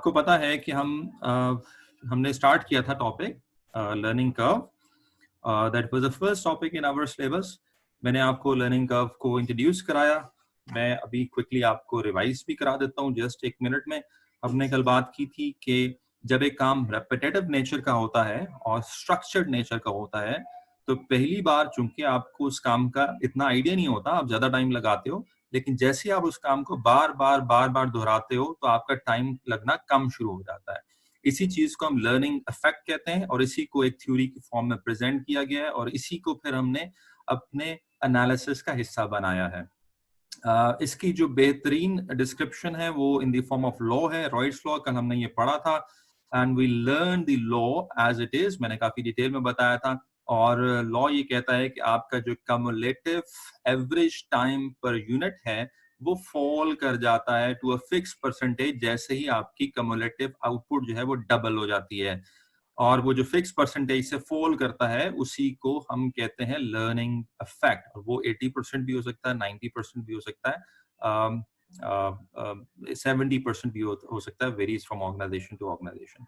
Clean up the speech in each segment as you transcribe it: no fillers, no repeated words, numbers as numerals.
आपको पता है कि हमने स्टार्ट किया था topic learning curve. That was the first topic in our syllabus. मैंने आपको लर्निंग कर्व को इंट्रोड्यूस कराया। मैं अभी क्विकली आपको रिवाइज भी करा देता हूँ जस्ट एक मिनट में। हमने कल बात की थी कि जब एक काम रेपिटेटिव नेचर का होता है और स्ट्रक्चर्ड नेचर का होता है, तो पहली बार चूंकि आपको उस काम का इतना आइडिया नहीं होता, आप ज्यादा टाइम लगाते हो, लेकिन जैसे आप उस काम को बार बार दोहराते हो तो आपका टाइम लगना कम शुरू हो जाता है। इसी चीज को हम लर्निंग इफेक्ट कहते हैं और इसी को एक थ्योरी की फॉर्म में प्रेजेंट किया गया है और इसी को फिर हमने अपने एनालिसिस का हिस्सा बनाया है। इसकी जो बेहतरीन डिस्क्रिप्शन है वो in the form of law है, रॉयट्स लॉ। कल हमने ये पढ़ा था and we learn the law as it is. मैंने काफी डिटेल में बताया था। और लॉ ये कहता है कि आपका जो cumulative average time per unit है वो फॉल कर जाता है टू अ फिक्स परसेंटेज जैसे ही आपकी कम्युलेटिव आउटपुट जो है वो डबल हो जाती है। और वो जो फिक्स परसेंटेज से फॉल करता है उसी को हम कहते हैं लर्निंग इफेक्ट। और वो 80% भी हो सकता है, 90% भी हो सकता है, 70% भी हो सकता है, varies from organisation to organisation.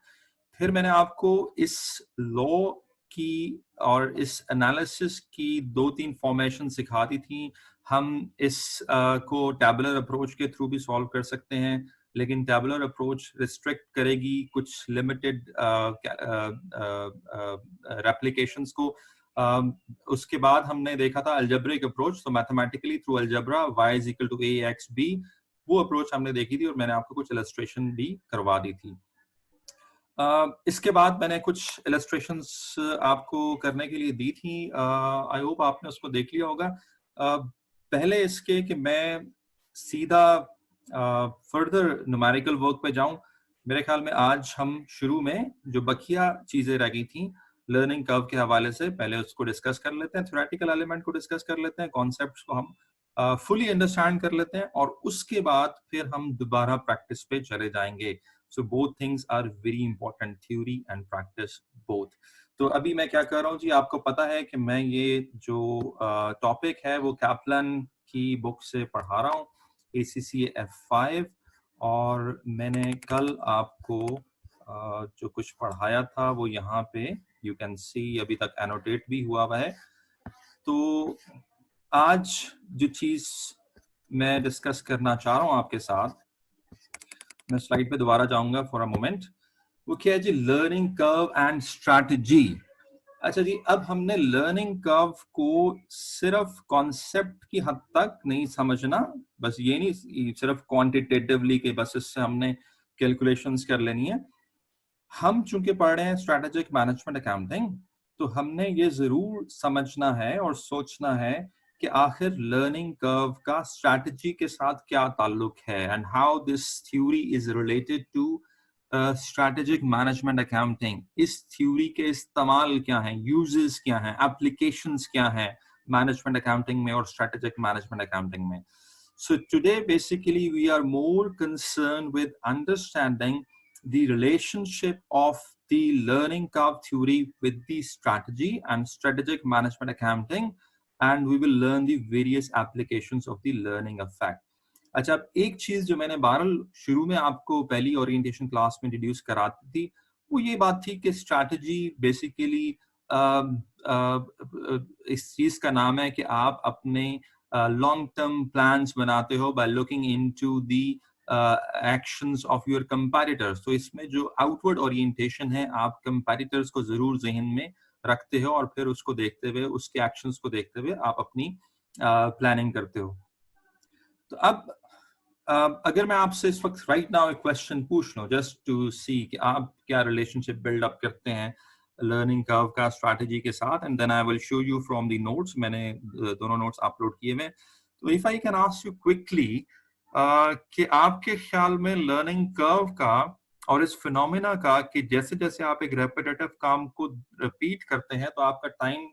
फिर मैंने आपको इस लॉ की और इस एनालिसिस की 2-3 फॉर्मेशन सिखा दी थी। हम इस को टैबुलर अप्रोच के थ्रू भी सॉल्व कर सकते हैं, लेकिन टैबुलर अप्रोच रिस्ट्रिक्ट करेगी कुछ लिमिटेड रेप्लिकेशंस को। उसके बाद हमने देखा था अलजेब्रिक अप्रोच, तो mathematically through algebra y is equal to ax/b, वो अप्रोच हमने देखी थी और मैंने आपको कुछ इलस्ट्रेशन भी करवा दी थी। इसके बाद मैंने कुछ इलस्ट्रेशंस आपको करने के लिए दी थी। आई होप आपने उसको देख लिया होगा। पहले इसके कि मैं सीधा फर्दर न्यूमेरिकल वर्क पे जाऊं, मेरे ख्याल में आज हम शुरू में जो बकिया चीजें रह गई थी लर्निंग कर्व के हवाले से, पहले उसको डिस्कस कर लेते हैं, थ्योरेटिकल एलिमेंट को डिस्कस कर लेते हैं, कॉन्सेप्ट्स को हम फुली अंडरस्टैंड कर लेते हैं और उसके बाद फिर हम दोबारा प्रैक्टिस पे चले जाएंगे। So both things are very important, theory and practice both. तो अभी मैं क्या कर रहा हूँ जी, आपको पता है कि मैं ये जो टॉपिक है वो कैप्लन की बुक से पढ़ा रहा हूँ, ACCA F5। और मैंने कल आपको जो कुछ पढ़ाया था वो यहाँ पे यू कैन सी अभी तक एनोटेट भी हुआ है। तो आज जो चीज मैं डिस्कस करना चाह रहा हूँ आपके साथ, मैं स्लाइड पे दोबारा जाऊंगा फॉर अ मोमेंट, वो क्या है जी, लर्निंग कर्व एंड स्ट्रैटेजी। अच्छा जी, अब हमने लर्निंग कर्व को सिर्फ कॉन्सेप्ट की हद तक नहीं समझना, बस ये नहीं सिर्फ क्वांटिटेटिवली के बस इससे हमने कैलकुलेशंस कर लेनी है। हम चूंकि पढ़ रहे हैं स्ट्रैटेजिक मैनेजमेंट अकाउंटिंग, तो हमने ये जरूर समझना है और सोचना है कि आखिर लर्निंग कर्व का स्ट्रैटेजी के साथ क्या ताल्लुक है and how this theory is related to strategic management accounting. इस थ्योरी के इस्तेमाल क्या हैं, यूजेस क्या हैं, एप्लीकेशंस क्या हैं मैनेजमेंट अकाउंटिंग में और स्ट्रैटेजिक मैनेजमेंट अकाउंटिंग में। So today basically we are more concerned with understanding the relationship of the learning curve theory with the strategy and strategic management accounting, and we will learn the various applications of the learning effect. अच्छा, अब एक चीज जो मैंने बहरहाल शुरू में आपको पहली ओरिएंटेशन क्लास में इंट्रोड्यूस कराती थी वो ये बात थी कि स्ट्रैटेजी बेसिकली इस चीज का नाम है कि आप अपने लॉन्ग टर्म प्लान्स बनाते हो by looking into the actions of your competitors. तो इसमें जो आउटवर्ड ओरिएंटेशन है, आप कंपैटिटर्स को जरूर जहन में रखते हो और फिर उसको देखते हुए, उसके एक्शंस को देखते हुए आप अपनी प्लानिंग करते हो। तो अब अगर मैं आपसे इस वक्त राइट नाउ एक क्वेश्चन पूछ लूं जस्ट टू सी कि आप क्या रिलेशनशिप बिल्ड अप करते हैं लर्निंग कर्व का स्ट्रैटेजी के साथ, and then I will show you from the notes. मैंने दोनों नोट्स अपलोड किए हैं। तो if I can ask you quickly कि आपके ख्याल में लर्निंग कर्व का और इस फिनोमेना का कि जैसे जैसे आप एक रेपिटेटिव काम को रिपीट करते हैं तो आपका टाइम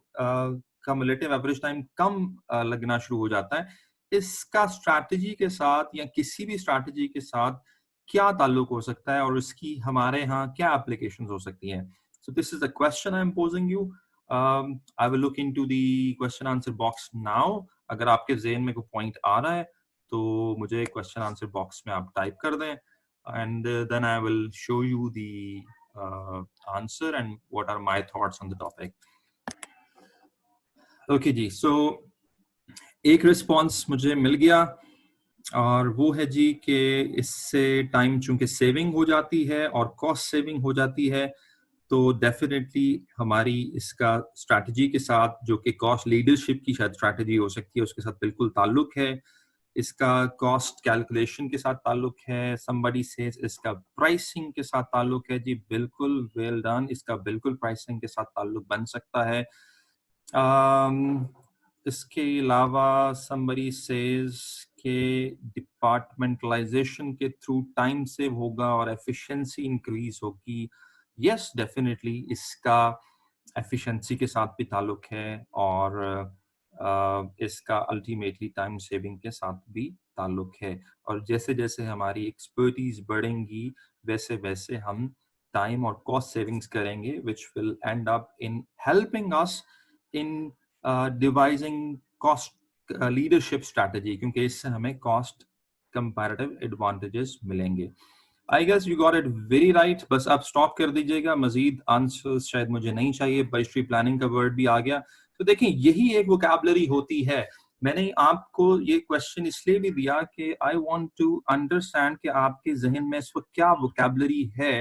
कम्युलेटिव एवरेज टाइम कम लगना शुरू हो जाता है, इसका स्ट्रैटेजी के साथ या किसी भी स्ट्रैटेजी के साथ क्या ताल्लुक हो सकता है और इसकी हमारे यहाँ क्या एप्लीकेशंस हो सकती हैं। So this is the question I am posing you. I will look into the question answer box now. अगर आपके ज़हन में कोई पॉइंट आ रहा है तो मुझे क्वेश्चन आंसर बॉक्स में आप टाइप कर दें। and then I will show you the answer and what are my thoughts on the topic. Okay जी, so एक रिस्पॉन्स मुझे मिल गया और वो है जी कि इससे टाइम चूंकि सेविंग हो जाती है और कॉस्ट सेविंग हो जाती है, तो डेफिनेटली हमारी इसका स्ट्रैटेजी के साथ, जो कि कॉस्ट लीडरशिप की शायद स्ट्रैटेजी हो सकती है, उसके साथ बिल्कुल ताल्लुक है। इसका कॉस्ट कैलकुलेशन के साथ ताल्लुक है। somebody says इसका प्राइसिंग के साथ ताल्लुक है जी, बिल्कुल वेल डन, इसका बिल्कुल प्राइसिंग के साथ ताल्लुक बन सकता है। इसके अलावा somebody says के डिपार्टमेंटलाइजेशन के थ्रू टाइम सेव होगा और एफिशिएंसी इंक्रीज होगी। यस, डेफिनेटली इसका एफिशिएंसी के साथ भी ताल्लुक है और इसका अल्टीमेटली टाइम सेविंग के साथ भी ताल्लुक है। और जैसे जैसे हमारी एक्सपर्टीज बढ़ेंगी वैसे वैसे हम टाइम और कॉस्ट सेविंग्स करेंगे, which will end up in helping us in devising cost leadership strategy, क्योंकि इससे हमें cost comparative advantages मिलेंगे। I guess you got it very right। बस आप स्टॉप कर दीजिएगा, मजीद आंसर्स शायद मुझे नहीं चाहिए। बजटरी प्लानिंग का वर्ड भी आ गया। तो देखिए, यही एक वोकैबुलरी होती है। मैंने आपको ये क्वेश्चन इसलिए भी दिया कि आई वांट टू अंडरस्टैंड कि आपके जहन में इस वक्त क्या वोकैबुलरी है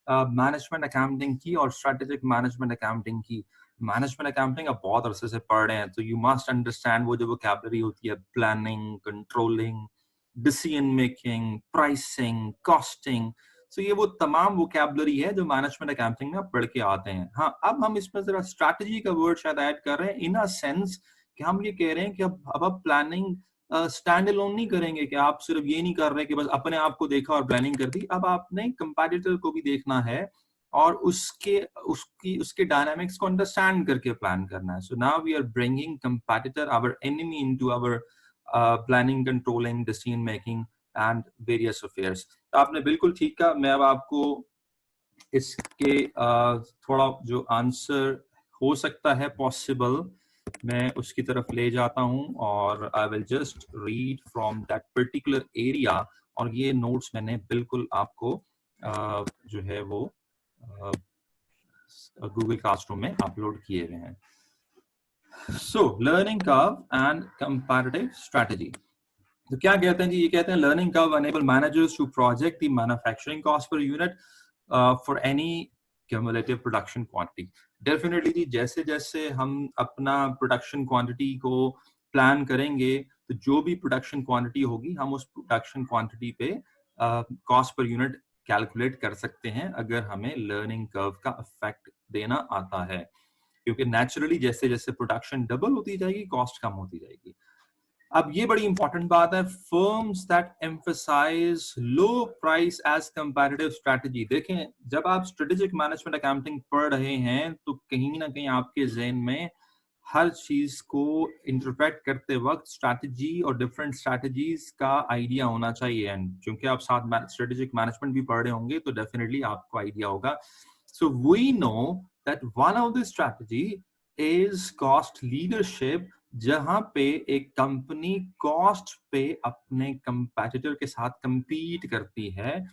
मैनेजमेंट अकाउंटिंग की और स्ट्रेटेजिक मैनेजमेंट अकाउंटिंग की। मैनेजमेंट अकाउंटिंग आप बहुत अरसे से पढ़ रहे हैं, तो यू मस्ट अंडरस्टैंड वो जो वोकैबुलरी होती है, planning, controlling, decision making, pricing, costing. So ये वो तमाम वोकैबुलरी है जो मैनेजमेंट अकाउंटिंग में आप पढ़ के आते हैं। हाँ, अब हम इसमें जरा स्ट्रैटेजी का वर्ड शायद ऐड कर रहे हैं, इन अ सेंस कि हम ये कह रहे हैं कि अब आप प्लानिंग स्टैंड अलोन नहीं करेंगे, कि आप सिर्फ ये नहीं कर रहे कि बस अपने आप को देखा और प्लानिंग कर दी। अब आपने कंपैटिटर को भी देखना है और उसके डायनामिक्स को अंडरस्टैंड करके प्लान करना है। So now we are bringing competitor, our enemy, into our planning, controlling, decision making and various affairs. तो आपने बिल्कुल ठीक कहा। मैं अब आपको इसके थोड़ा जो आंसर हो सकता है पॉसिबल, मैं उसकी तरफ ले जाता हूं और I will just read from that particular area. और ये नोट्स मैंने बिल्कुल आपको जो है वो गूगल क्लासरूम में अपलोड किए हुए हैं। So learning curve and comparative strategy. तो क्या कहते हैं जी? ये कहते हैं learning curve enable managers to project the manufacturing cost per unit for any cumulative production quantity. Definitely जी, जैसे जैसे हम अपना प्रोडक्शन क्वांटिटी को प्लान करेंगे, तो जो भी प्रोडक्शन क्वांटिटी होगी, हम उस प्रोडक्शन क्वांटिटी पे कॉस्ट पर यूनिट कैलकुलेट कर सकते हैं, अगर हमें लर्निंग कर्व का इफेक्ट देना आता है। क्योंकि नेचुरली जैसे जैसे प्रोडक्शन डबल होती जाएगी, कॉस्ट कम होती जाएगी। अब ये बड़ी इंपॉर्टेंट बात है, firms that emphasise low price as comparative strategy. देखें, जब आप स्ट्रेटेजिक मैनेजमेंट अकाउंटिंग पढ़ रहे हैं, तो कहीं ना कहीं आपके जहन में हर चीज को इंटरप्रेट करते वक्त स्ट्रैटेजी और डिफरेंट स्ट्रैटेजीज का आइडिया होना चाहिए। एंड क्योंकि आप साथ स्ट्रेटेजिक मैनेजमेंट भी पढ़ रहे होंगे, तो डेफिनेटली आपको आइडिया होगा। So we know that one of the strategy is cost leadership, जहां पे एक कंपनी कॉस्ट पे अपने कंपैटिटर के साथ compete करती है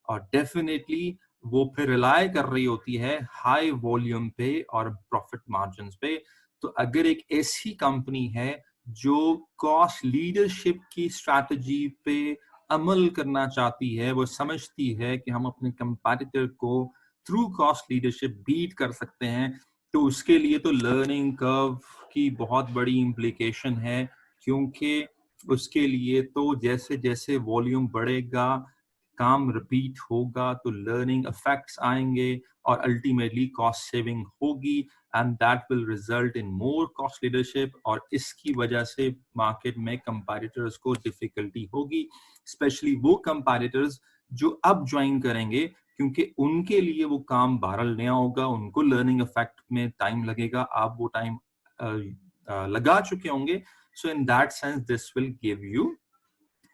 और डेफिनेटली वो फिर रिलाय कर रही होती है हाई वॉल्यूम पे और प्रॉफिट मार्जिन पे। तो अगर एक ऐसी कंपनी है जो कॉस्ट लीडरशिप की स्ट्रैटेजी पे अमल करना चाहती है, वो समझती है कि हम अपने कंपैटिटर को थ्रू कॉस्ट लीडरशिप बीट कर सकते हैं, तो उसके लिए तो लर्निंग कर्व की बहुत बड़ी इम्प्लीकेशन है। क्योंकि उसके लिए तो जैसे जैसे वॉल्यूम बढ़ेगा, काम रिपीट होगा, तो लर्निंग इफेक्ट्स आएंगे और अल्टीमेटली कॉस्ट सेविंग होगी, and that will result in more cost leadership. और इसकी वजह से मार्केट में कंपैटिटर्स को डिफिकल्टी होगी, स्पेशली वो कंपैटिटर्स जो अब ज्वाइन करेंगे, क्योंकि उनके लिए वो काम बहरहाल नया होगा, उनको लर्निंग इफेक्ट में टाइम लगेगा, आप वो टाइम लगा चुके होंगे। So in that sense this will give you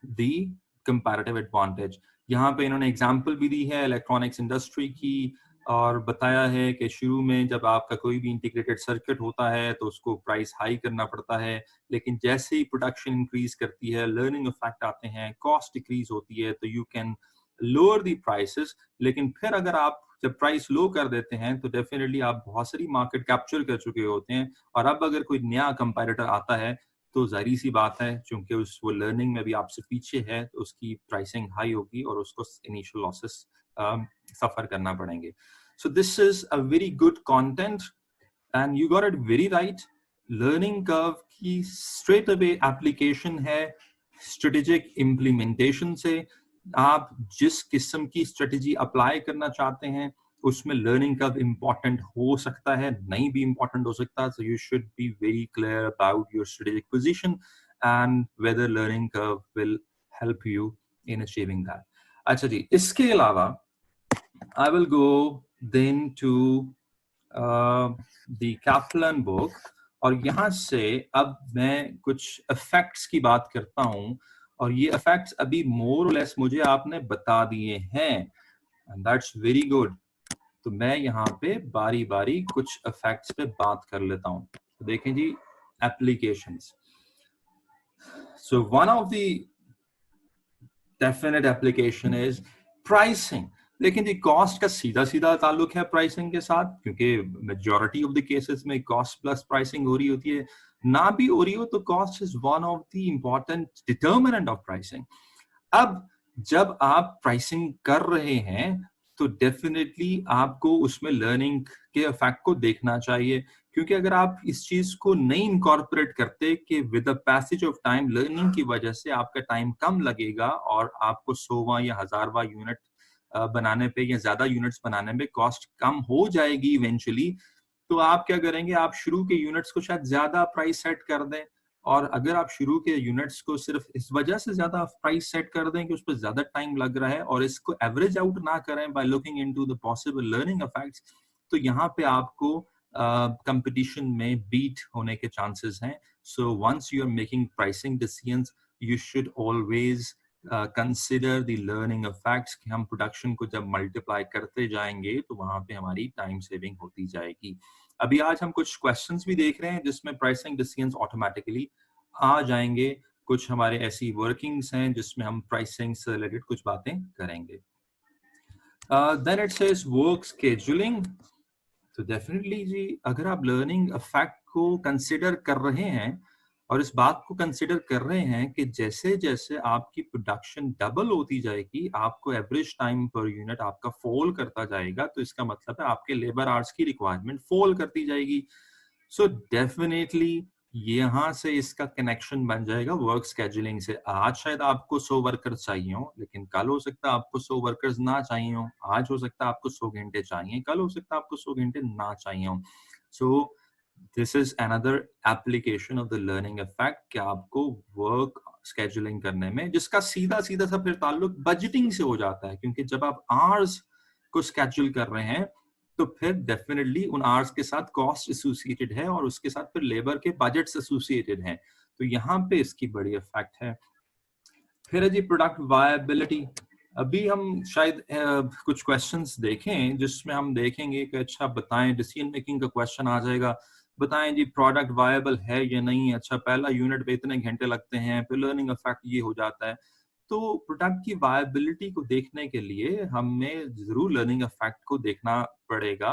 the comparative advantage. यहाँ पे इन्होंने एग्जांपल भी दी है इलेक्ट्रॉनिक्स इंडस्ट्री की, और बताया है कि शुरू में जब आपका कोई भी इंटीग्रेटेड सर्किट होता है तो उसको प्राइस हाई करना पड़ता है, लेकिन जैसे ही प्रोडक्शन इंक्रीज करती है, लर्निंग इफेक्ट आते हैं, कॉस्ट डिक्रीज होती है, तो you can lower the prices, लेकिन फिर अगर आप जब प्राइस लो कर देते हैं तो डेफिनेटली आप बहुत सारी मार्केट कैप्चर कर चुके होते हैं, और अब अगर कोई नया कंपेटिटर आता है तो जाहिर सी बात है, चूंकि उस वो लर्निंग में भी आपसे पीछे है, तो उसकी प्राइसिंग हाई होगी और उसको इनिशियल लॉसेस सफर करना पड़ेंगे. So this is a very good content and you got it very right. Learning curve की स्ट्रेट अवे एप्लीकेशन है स्ट्रेटेजिक इम्प्लीमेंटेशन से. आप जिस किस्म की स्ट्रेटेजी अप्लाई करना चाहते हैं उसमें लर्निंग कर्व इंपॉर्टेंट हो सकता है, नहीं भी इंपॉर्टेंट हो सकता. So you should be very clear about your strategic position and whether learning curve will help you in achieving that. अच्छा जी, इसके अलावा I will go then to the Kaplan book, और यहाँ से अब मैं कुछ इफेक्ट्स की बात करता हूँ, और ये इफेक्ट्स अभी मोर और लेस मुझे आपने बता दिए हैं, एंड दैट्स वेरी गुड. तो मैं यहाँ पे बारी बारी कुछ इफेक्ट्स पे बात कर लेता हूँ. तो देखें जी, applications. So one of the definite application is pricing. लेकिन जी, कॉस्ट का सीधा सीधा ताल्लुक है प्राइसिंग के साथ, क्योंकि मेजॉरिटी ऑफ द केसेस में कॉस्ट प्लस प्राइसिंग हो रही होती है. ना भी हो रही हो तो cost is one of the important determinant of pricing. अब जब आप प्राइसिंग कर रहे हैं तो डेफिनेटली आपको उसमें लर्निंग के इफेक्ट को देखना चाहिए, क्योंकि अगर आप इस चीज को नहीं इनकॉर्पोरेट करते कि with the passage of time learning की वजह से आपका टाइम कम लगेगा और आपको 100वां या 1000वां यूनिट बनाने पे या ज्यादा यूनिट्स बनाने में कॉस्ट कम हो जाएगी इवेंचुअली, तो आप क्या करेंगे, आप शुरू के यूनिट्स को शायद ज्यादा प्राइस सेट कर दें. और अगर आप शुरू के यूनिट्स को सिर्फ इस वजह से ज्यादा प्राइस सेट कर दें कि उस पर ज्यादा टाइम लग रहा है और इसको एवरेज आउट ना करें bye looking into the possible learning effects, तो यहाँ पे आपको कंपटीशन में बीट होने के चांसेस हैं. So once you are making pricing decisions you should always consider the learning effects कि हम प्रोडक्शन को जब मल्टीप्लाई करते जाएंगे तो वहां पे हमारी टाइम सेविंग होती जाएगी. अभी आज हम कुछ क्वेश्चंस भी देख रहे हैं जिसमें प्राइसिंग डिसीजंस ऑटोमेटिकली आ जाएंगे. कुछ हमारे ऐसी वर्किंग्स हैं जिसमें हम प्राइसिंग से रिलेटेड कुछ बातें करेंगे. Then it says work scheduling. तो डेफिनेटली जी, अगर आप लर्निंग इफेक्ट को कंसिडर कर रहे हैं और इस बात को कंसिडर कर रहे हैं कि जैसे जैसे आपकी प्रोडक्शन डबल होती जाएगी आपको एवरेज टाइम पर यूनिट आपका फॉल करता जाएगा, तो इसका मतलब है आपके लेबर आवर्स की रिक्वायरमेंट फॉल करती जाएगी. सो डेफिनेटली यहाँ से इसका कनेक्शन बन जाएगा वर्क स्केड्यूलिंग से. आज शायद आपको 100 वर्कर्स चाहिए हो, लेकिन कल हो सकता है आपको 100 वर्कर्स ना चाहिए हो. आज हो सकता है आपको 100 घंटे चाहिए, कल हो सकता है आपको 100 घंटे ना चाहिए हो. So this is another application of the learning effect कि आपको वर्क स्केड्यूलिंग करने में, जिसका सीधा सीधा सा फिर ताल्लुक बजटिंग से हो जाता है, क्योंकि जब आप आवर्स को स्केड्यूल कर रहे हैं तो फिर डेफिनेटली उन आवर्स के साथ कॉस्ट एसोसिएटेड है और उसके साथ फिर लेबर के बजट्स एसोसिएटेड हैं. तो यहाँ पे इसकी बड़ी इफेक्ट है. फिर है जी प्रोडक्ट वायबिलिटी. अभी हम शायद कुछ क्वेश्चंस देखें जिसमें हम देखेंगे कि अच्छा बताएं, डिसीजन मेकिंग का क्वेश्चन आ जाएगा, बताएं जी प्रोडक्ट वायबल है या नहीं. अच्छा, पहला यूनिट पे इतने घंटे लगते हैं, फिर लर्निंग इफेक्ट ये हो जाता है. तो प्रोडक्ट की वायबिलिटी को देखने के लिए हमें जरूर लर्निंग इफेक्ट को देखना पड़ेगा,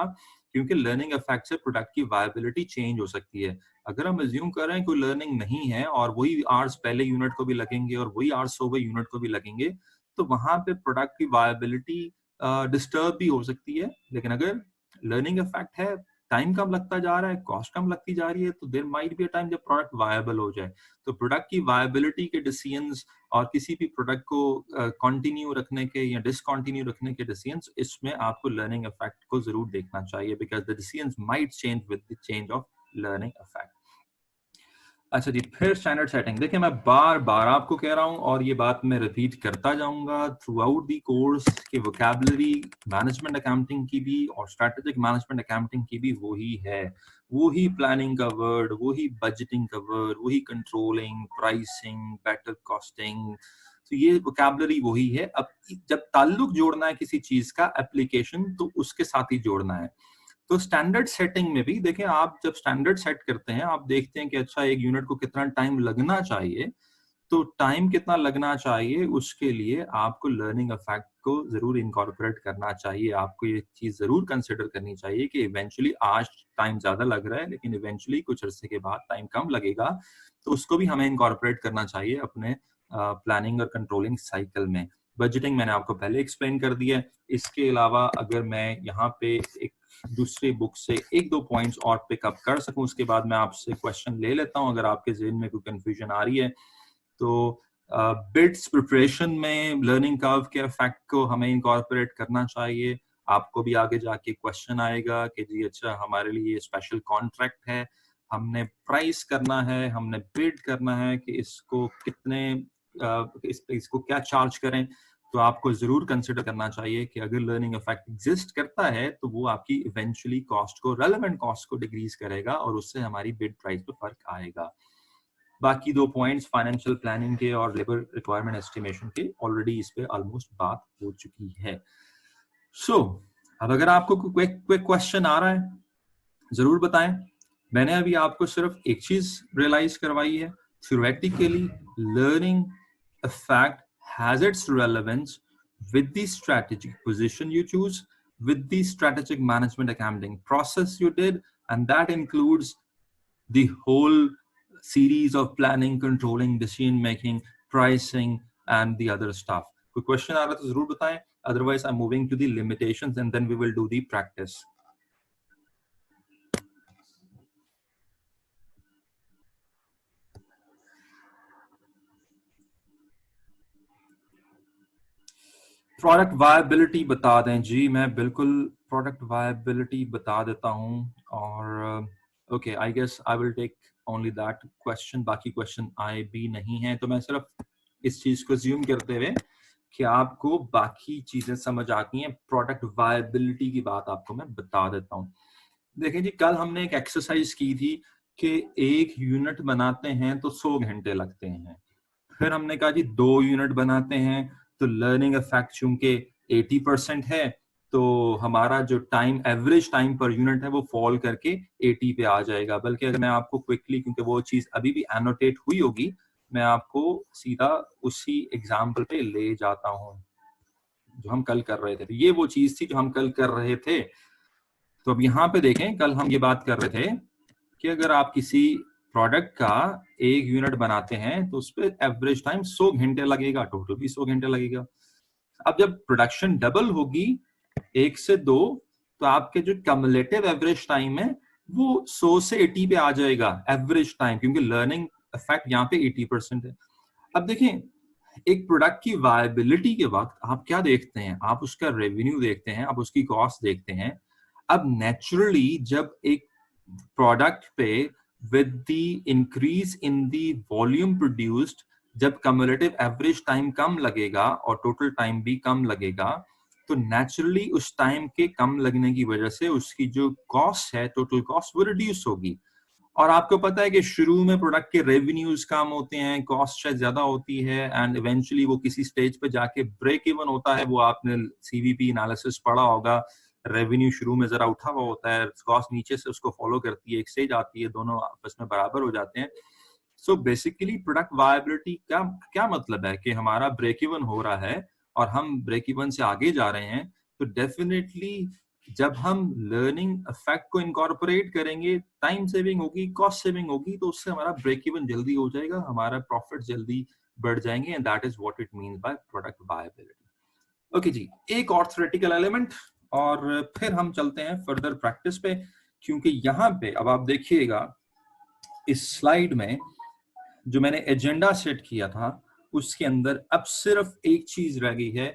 क्योंकि लर्निंग इफेक्ट से प्रोडक्ट की वायबिलिटी चेंज हो सकती है. अगर हम अज्यूम कर रहे हैं कोई लर्निंग नहीं है और वही आवर्स पहले यूनिट को भी लगेंगे और वही आवर्स 100वें यूनिट को भी लगेंगे, तो वहां पे प्रोडक्ट की वायबिलिटी डिस्टर्ब भी हो सकती है. लेकिन अगर लर्निंग इफेक्ट है, टाइम कम लगता जा रहा है, कॉस्ट कम लगती जा रही है, तो there might be a time जब प्रोडक्ट वायबल हो जाए. तो प्रोडक्ट की वायबिलिटी के डिसीजंस और किसी भी प्रोडक्ट को कंटिन्यू रखने के या डिसकंटिन्यू रखने के डिसीजंस, इसमें आपको लर्निंग इफेक्ट को जरूर देखना चाहिए, because the decisions might change with the change of learning effect. अच्छा जी, फिर स्टैंडर्ड सेटिंग. देखिए, मैं बार बार आपको कह रहा हूं और ये बात मैं रिपीट करता जाऊंगा थ्रू आउट दी कोर्स कि वोकैबुलरी मैनेजमेंट अकाउंटिंग की भी और स्ट्रेटेजिक मैनेजमेंट अकाउंटिंग की भी वही है. वही प्लानिंग का वर्ड, वही बजटिंग का वर्ड, वही कंट्रोलिंग, प्राइसिंग, बेटर कॉस्टिंग. तो ये वोकैबुलरी वही है. अब जब ताल्लुक जोड़ना है किसी चीज का एप्लीकेशन, तो उसके साथ ही जोड़ना है. तो स्टैंडर्ड सेटिंग में भी देखें, आप जब स्टैंडर्ड सेट करते हैं आप देखते हैं कि अच्छा एक यूनिट को कितना टाइम लगना चाहिए, तो टाइम कितना लगना चाहिए, उसके लिए आपको लर्निंग इफेक्ट को जरूर इनकॉर्पोरेट करना चाहिए। आपको ये चीज जरूर कंसिडर करनी चाहिए कि इवेंचुअली आज टाइम ज्यादा लग रहा है, लेकिन इवेंचुअली कुछ अरसे के बाद टाइम कम लगेगा, तो उसको भी हमें इनकॉर्पोरेट करना चाहिए अपने प्लानिंग और कंट्रोलिंग साइकिल में। बजटिंग मैंने आपको पहले एक्सप्लेन कर दिया है। इसके अलावा अगर मैं यहाँ पे एक दूसरे बुक से एक दो पॉइंट्स और पिकअप कर सकूं, उसके बाद मैं आपसे क्वेश्चन ले लेता हूं अगर आपके ज़हन में कोई कंफ्यूजन आ रही है। तो बिट्स प्रिपरेशन में लर्निंग कर्व के इफेक्ट को हमें इनकॉर्पोरेट करना चाहिए। आपको भी आगे जाके क्वेश्चन आएगा कि जी अच्छा हमारे लिए स्पेशल कॉन्ट्रैक्ट है, हमने प्राइस करना है, हमने बिड करना है कि इसको कितने इसको क्या चार्ज करें। तो आपको जरूर कंसिडर करना चाहिए कि अगर लर्निंग इफेक्ट एग्जिस्ट करता है तो वो आपकी इवेंचुअली कॉस्ट को, रेलेवेंट कॉस्ट को डिक्रीज करेगा और उससे हमारी बिड प्राइस पे फर्क आएगा। बाकी दो पॉइंट्स फाइनेंशियल प्लानिंग के और लेबर रिक्वायरमेंट एस्टिमेशन के ऑलरेडी इस पे ऑलमोस्ट बात हो चुकी है। अब अगर आपको कोई क्वेश्चन आ रहा है जरूर बताएं। मैंने अभी आपको सिर्फ एक चीज रियलाइज करवाई है, theoretically learning effect has its relevance with the strategic position you choose, with the strategic management accounting process you did, and that includes the whole series of planning, controlling, decision making, pricing, and the other stuff. कोई question आ रहा है तो जरूर बताएं, otherwise I'm moving to the limitations and then we will do the practice. Product viability बता दें जी। मैं बिल्कुल प्रोडक्ट वायबिलिटी बता देता हूं और okay, I guess I will take only that question. बाकी क्वेश्चन आए भी नहीं हैं, तो मैं सिर्फ इस चीज को ज्यूम करते हुए कि आपको बाकी चीजें समझ आती हैं, प्रोडक्ट वायबिलिटी की बात आपको मैं बता देता हूं। देखिए जी, कल हमने एक एक्सरसाइज की थी कि एक यूनिट बनाते हैं तो 100 घंटे लगते हैं। फिर हमने कहा जी 2 यूनिट बनाते हैं तो लर्निंग इफेक्ट चूंकि 80% है, तो हमारा जो time, average time per unit है, वो फॉल करके 80 पे आ जाएगा। बल्कि अगर मैं आपको क्विकली, क्योंकि वो चीज अभी भी एनोटेट हुई होगी, मैं आपको सीधा उसी एग्जाम्पल पे ले जाता हूं जो हम कल कर रहे थे। तो ये वो चीज थी जो हम कल कर रहे थे। तो अब यहाँ पे देखें, कल हम ये बात कर रहे थे कि अगर आप किसी प्रोडक्ट का एक यूनिट बनाते हैं तो उस पर एवरेज टाइम 100 घंटे लगेगा, टोटल भी 100 घंटे लगेगा। अब जब प्रोडक्शन डबल होगी 1 से 2, तो आपके जो कम्युलेटिव एवरेज टाइम है वो 100 से 80 पे आ जाएगा एवरेज टाइम, क्योंकि लर्निंग इफेक्ट यहाँ पे 80% है। अब देखें, एक प्रोडक्ट की वायबिलिटी के वक्त आप क्या देखते हैं? आप उसका रेवेन्यू देखते हैं, आप उसकी कॉस्ट देखते हैं। अब नेचुरली जब एक प्रोडक्ट पे with the increase in the volume produced, जब cumulative average टाइम कम लगेगा और टोटल टाइम भी कम लगेगा, तो नेचुरली उस टाइम के कम लगने की वजह से उसकी जो कॉस्ट है, टोटल कॉस्ट, वो रिड्यूस होगी। और आपको पता है कि शुरू में प्रोडक्ट के रेवेन्यूज कम होते हैं, कॉस्ट शायद ज्यादा होती है, एंड इवेंचुअली वो किसी स्टेज पे जाके ब्रेक इवन होता है। वो आपने सीवीपी एनालिसिस पढ़ा होगा, रेवेन्यू शुरू में जरा उठा हुआ होता है, कॉस्ट नीचे से उसको फॉलो करती है, एक स्टेज आती है, दोनों आपस में बराबर हो जाते हैं। सो बेसिकली प्रोडक्ट वायबिलिटी का क्या मतलब है कि हमारा ब्रेक इवन हो रहा है और हम ब्रेक इवन से आगे जा रहे हैं। तो डेफिनेटली जब हम लर्निंग इफेक्ट को इनकॉर्पोरेट करेंगे, टाइम सेविंग होगी, कॉस्ट सेविंग होगी, तो उससे हमारा ब्रेक इवन जल्दी हो जाएगा, हमारा प्रॉफिट जल्दी बढ़ जाएंगे, and that is what it means by product viability. Okay जी, एक और थ्योरेटिकल एलिमेंट और फिर हम चलते हैं फर्दर प्रैक्टिस पे, क्योंकि यहाँ पे अब आप देखिएगा इस स्लाइड में जो मैंने एजेंडा सेट किया था उसके अंदर अब सिर्फ एक चीज रह गई है,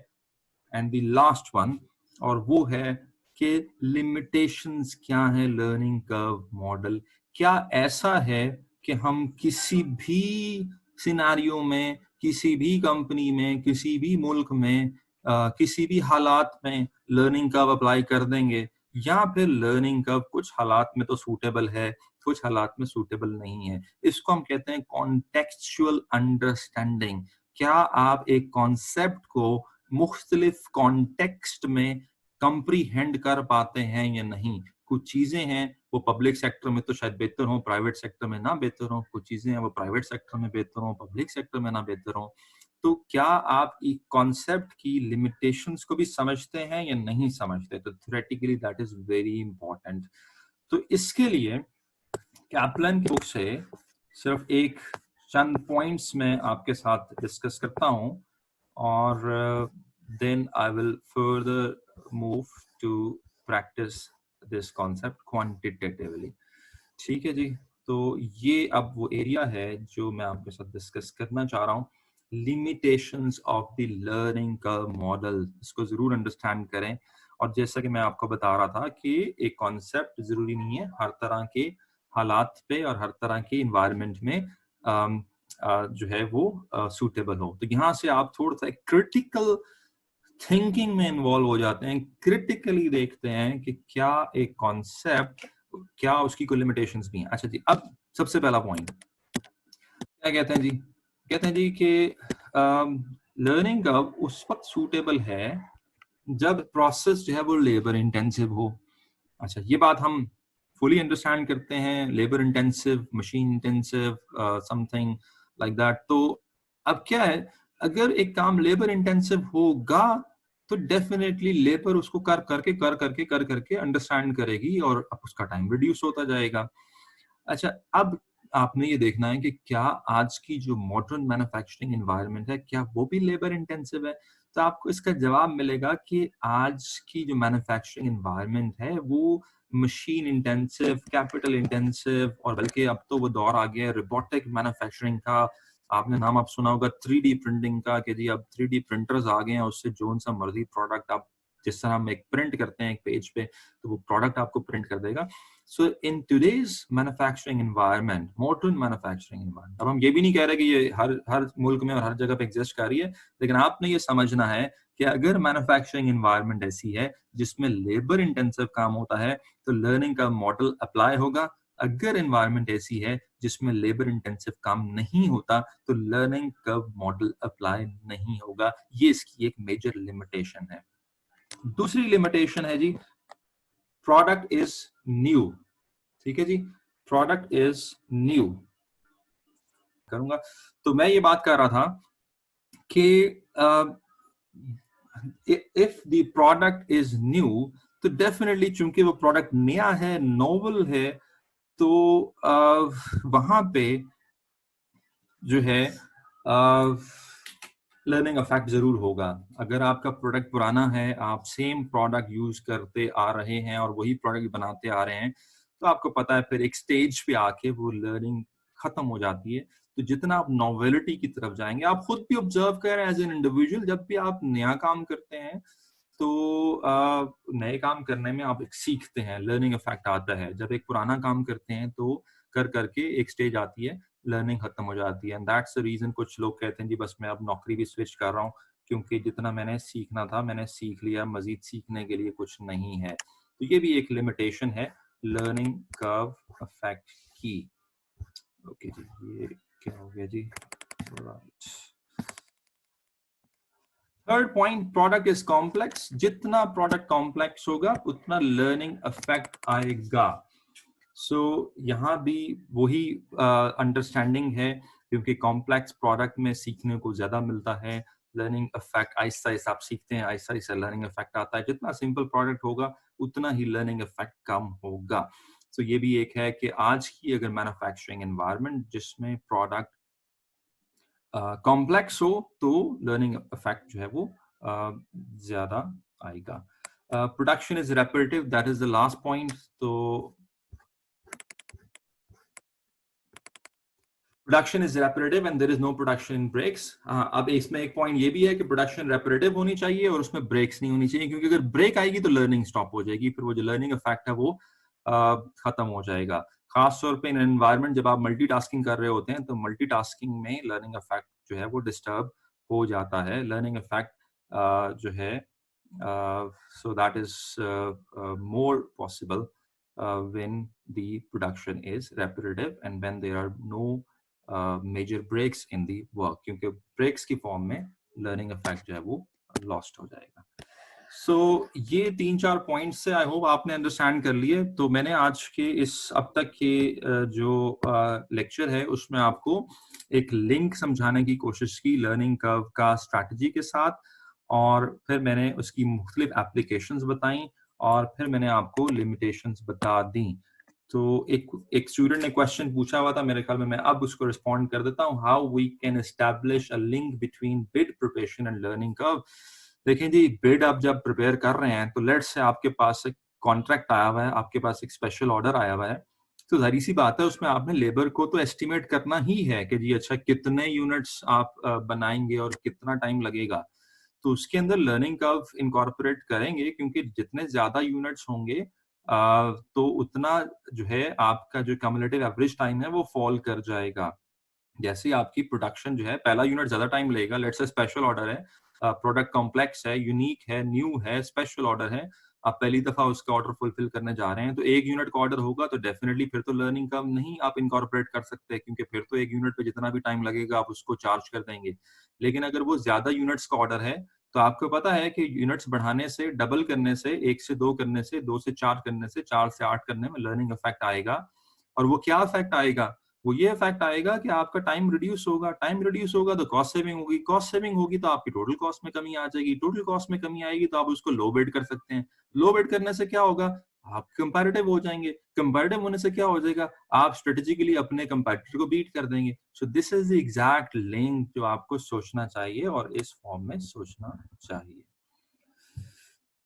एंड द लास्ट वन, और वो है कि लिमिटेशंस क्या है लर्निंग कर्व मॉडल। क्या ऐसा है कि हम किसी भी सिनेरियो में, किसी भी कंपनी में, किसी भी मुल्क में, किसी भी हालात में लर्निंग कर्व अप्लाई कर देंगे, या फिर लर्निंग कर्व कुछ हालात में तो सूटेबल है, कुछ हालात में सूटेबल नहीं है? इसको हम कहते हैं कॉन्टेक्चुअल अंडरस्टैंडिंग। क्या आप एक कॉन्सेप्ट को मुख्तलिफ कॉन्टेक्स्ट में कंप्रीहेंड कर पाते हैं या नहीं? कुछ चीजें हैं वो पब्लिक सेक्टर में तो शायद बेहतर हो, प्राइवेट सेक्टर में ना बेहतर हो, कुछ चीजें हैं वो प्राइवेट सेक्टर में बेहतर हो, पब्लिक सेक्टर में ना बेहतर हो। तो क्या आप एक कॉन्सेप्ट की लिमिटेशंस को भी समझते हैं या नहीं समझते? तो theoretically that is very important. तो इसके लिए कैपलन की बुक से सिर्फ एक चंद पॉइंट्स में आपके साथ डिस्कस करता हूं और then I will further move to practice this concept quantitatively. ठीक है जी। तो ये अब वो एरिया है जो मैं आपके साथ डिस्कस करना चाह रहा हूँ, limitations of the learning curve model. इसको जरूर अंडरस्टैंड करें। और जैसा कि मैं आपको बता रहा था कि एक कॉन्सेप्ट जरूरी नहीं है हर तरह के हालात पे और हर तरह के इन्वायरमेंट में जो है वो सूटेबल हो। तो यहाँ से आप थोड़ा सा क्रिटिकल थिंकिंग में इन्वॉल्व हो जाते हैं, क्रिटिकली देखते हैं कि क्या एक कॉन्सेप्ट, क्या उसकी कोई लिमिटेशंस भी हैं। अच्छा जी, अब सबसे पहला पॉइंट क्या कहते हैं जी? कहते हैं जी कि लर्निंग कर्व उस वक्त सूटेबल है जब प्रोसेस जो है वो लेबर इंटेंसिव हो। अच्छा, ये बात हम फुली अंडरस्टैंड करते हैं, labour intensive, machine intensive, something like that. तो अब क्या है, अगर एक काम लेबर इंटेंसिव होगा तो डेफिनेटली लेबर उसको कर करके अंडरस्टैंड करेगी और अब उसका टाइम रिड्यूस होता जाएगा। अच्छा, अब आपने ये देखना है कि क्या आज की जो मॉडर्न मैन्युफैक्चरिंग एनवायरनमेंट है क्या वो भी लेबर इंटेंसिव है? तो आपको इसका जवाब मिलेगा कि आज की जो मैन्युफैक्चरिंग एनवायरनमेंट है वो मशीन इंटेंसिव, कैपिटल इंटेंसिव, और बल्कि अब तो वो दौर आ गया है रोबोटिक मैन्युफैक्चरिंग का। आपने नाम आप सुना होगा 3D प्रिंटिंग का, कि जी अब 3D प्रिंटर्स आ गए हैं, उससे जो सा मर्जी प्रोडक्ट आप, जिस तरह हम एक प्रिंट करते हैं एक पेज पे, तो वो प्रोडक्ट आपको प्रिंट कर देगा। So in today's manufacturing environment, modern manufacturing environment, अब हम ये भी नहीं कह रहे कि ये हर मुल्क में और हर जगह पे एग्जिस्ट कर रही है, लेकिन आपने ये समझना है कि अगर मैन्युफैक्चरिंग एनवायरनमेंट ऐसी है जिसमें लेबर इंटेंसिव काम होता है तो लर्निंग का मॉडल अप्लाई होगा। अगर एनवायरनमेंट ऐसी है जिसमें लेबर इंटेंसिव काम नहीं होता तो लर्निंग का मॉडल अप्लाई नहीं होगा। ये इसकी एक मेजर लिमिटेशन है। दूसरी लिमिटेशन है जी, प्रोडक्ट इज न्यू। ठीक है जी, प्रोडक्ट इज न्यू करूंगा। तो मैं ये बात कर रहा था कि if the product is new तो डेफिनेटली चूंकि वो प्रोडक्ट नया है, नोवेल है, तो वहां पे जो है लर्निंग इफेक्ट जरूर होगा। अगर आपका प्रोडक्ट पुराना है, आप सेम प्रोडक्ट यूज करते आ रहे हैं और वही प्रोडक्ट बनाते आ रहे हैं, तो आपको पता है फिर एक स्टेज पे आके वो लर्निंग खत्म हो जाती है। तो जितना आप नॉवेलिटी की तरफ जाएंगे, आप खुद भी ऑब्जर्व करें एज एन इंडिविजुअल, जब भी आप नया काम करते हैं तो नए काम करने में आप एक सीखते हैं, लर्निंग इफेक्ट आता है। जब एक पुराना काम करते हैं तो कर करके एक स्टेज आती है, लर्निंग खत्म हो जाती है। एंड दैट्स द रीजन कुछ लोग कहते हैं जी बस मैं अब नौकरी भी स्विच कर रहा हूँ क्योंकि जितना मैंने सीखना था मैंने सीख लिया, मजीद सीखने के लिए कुछ नहीं है। तो ये भी एक लिमिटेशन है लर्निंग कर्व इफेक्ट की। ओके जी, ये क्या हो गया जी? Right. Third point, product is complex. जितना प्रोडक्ट कॉम्प्लेक्स होगा उतना लर्निंग इफेक्ट आएगा। सो यहाँ भी वही अंडरस्टैंडिंग है, क्योंकि कॉम्प्लेक्स प्रोडक्ट में सीखने को ज्यादा मिलता है। लर्निंग इफेक्ट आहिस्ता आहिस्ता आप सीखते हैं, आहिस्ता आहिस्ता लर्निंग इफेक्ट आता है। जितना सिंपल प्रोडक्ट होगा उतना ही लर्निंग इफेक्ट कम होगा। सो ये भी एक है कि आज की अगर मैन्युफैक्चरिंग एनवायरनमेंट जिसमें प्रोडक्ट कॉम्प्लेक्स हो तो लर्निंग इफेक्ट जो है वो ज्यादा आएगा। Production is repetitive, that is the last point. तो production is repetitive and there is no production in breaks. अब इसमें एक पॉइंट ये भी है कि प्रोडक्शन रेपिटेटिव होनी चाहिए और उसमें ब्रेक्स नहीं होनी चाहिए, क्योंकि अगर ब्रेक आएगी तो लर्निंग स्टॉप हो जाएगी, फिर वो जो लर्निंग इफेक्ट है वो खत्म हो जाएगा। खासतौर पे इन एनवायरनमेंट जब आप मल्टीटास्किंग कर रहे होते हैं तो मल्टीटास्किंग में लर्निंग इफेक्ट जो है वो डिस्टर्ब हो जाता है। लर्निंग इफेक्ट जो है so that is more possible when the production is repetitive and when there are no major breaks in the work, क्योंकि breaks की फॉर्म में learning effect जो है वो lost हो जाएगा। ये 3-4 पॉइंट्स से आई होप आपने अंडरस्टैंड कर लिए। तो मैंने आज के इस अब तक के जो लेक्चर है उसमें आपको एक लिंक समझाने की कोशिश की लर्निंग कर्व का स्ट्रैटेजी के साथ, और फिर मैंने उसकी मुख्तलिफ एप्लीकेशंस बताई, और फिर मैंने आपको लिमिटेशंस बता दी। तो एक स्टूडेंट ने क्वेश्चन पूछा हुआ था, मेरे ख्याल में मैं अब उसको रिस्पॉन्ड कर देता हूँ। How we can establish a link between bid preparation and learning curve. देखें जी, बिड आप जब प्रिपेयर कर रहे हैं तो लेट्स से आपके पास एक कॉन्ट्रैक्ट आया हुआ है, आपके पास एक स्पेशल ऑर्डर आया हुआ है, तो जाहिर सी बात है उसमें आपने लेबर को तो एस्टिमेट करना ही है कि जी अच्छा कितने यूनिट्स आप बनाएंगे और कितना टाइम लगेगा। तो उसके अंदर लर्निंग कर्व इनकॉर्पोरेट करेंगे, क्योंकि जितने ज्यादा यूनिट्स होंगे तो उतना जो है आपका जो कम्युलेटिव एवरेज टाइम है वो फॉल कर जाएगा। जैसे आपकी प्रोडक्शन जो है, पहला यूनिट ज्यादा टाइम लगेगा, लेट्स से स्पेशल ऑर्डर है, प्रोडक्ट कॉम्प्लेक्स है, यूनिक है, न्यू है, स्पेशल ऑर्डर है, आप पहली दफा उसका ऑर्डर फुलफिल करने जा रहे हैं, तो एक यूनिट का ऑर्डर होगा तो डेफिनेटली फिर तो लर्निंग कर्व नहीं आप इनकॉर्पोरेट कर सकते, क्योंकि फिर तो एक यूनिट पे जितना भी टाइम लगेगा आप उसको चार्ज कर देंगे। लेकिन अगर वो ज्यादा यूनिट्स का ऑर्डर है, तो आपको पता है कि यूनिट्स बढ़ाने से, डबल करने से, 1 से 2 करने से, 2 से 4 करने से, 4 से 8 करने में लर्निंग इफेक्ट आएगा। और वो क्या इफेक्ट आएगा? वो ये इफेक्ट आएगा कि आपका टाइम रिड्यूस होगा, टाइम रिड्यूस होगा तो कॉस्ट सेविंग होगी, कॉस्ट सेविंग होगी तो आपकी टोटल कॉस्ट में कमी आ जाएगी, टोटल कॉस्ट में कमी आएगी तो आप उसको लो बिड कर सकते हैं। लो बिड करने से क्या होगा? आप कंपैरेटिव हो जाएंगे, कंपैरेटिव होने से क्या हो जाएगा? आप स्ट्रेटेजिकली अपने कंपैटिटर को बीट कर देंगे। So this is the exact link जो आपको सोचना चाहिए और इस फॉर्म में सोचना चाहिए।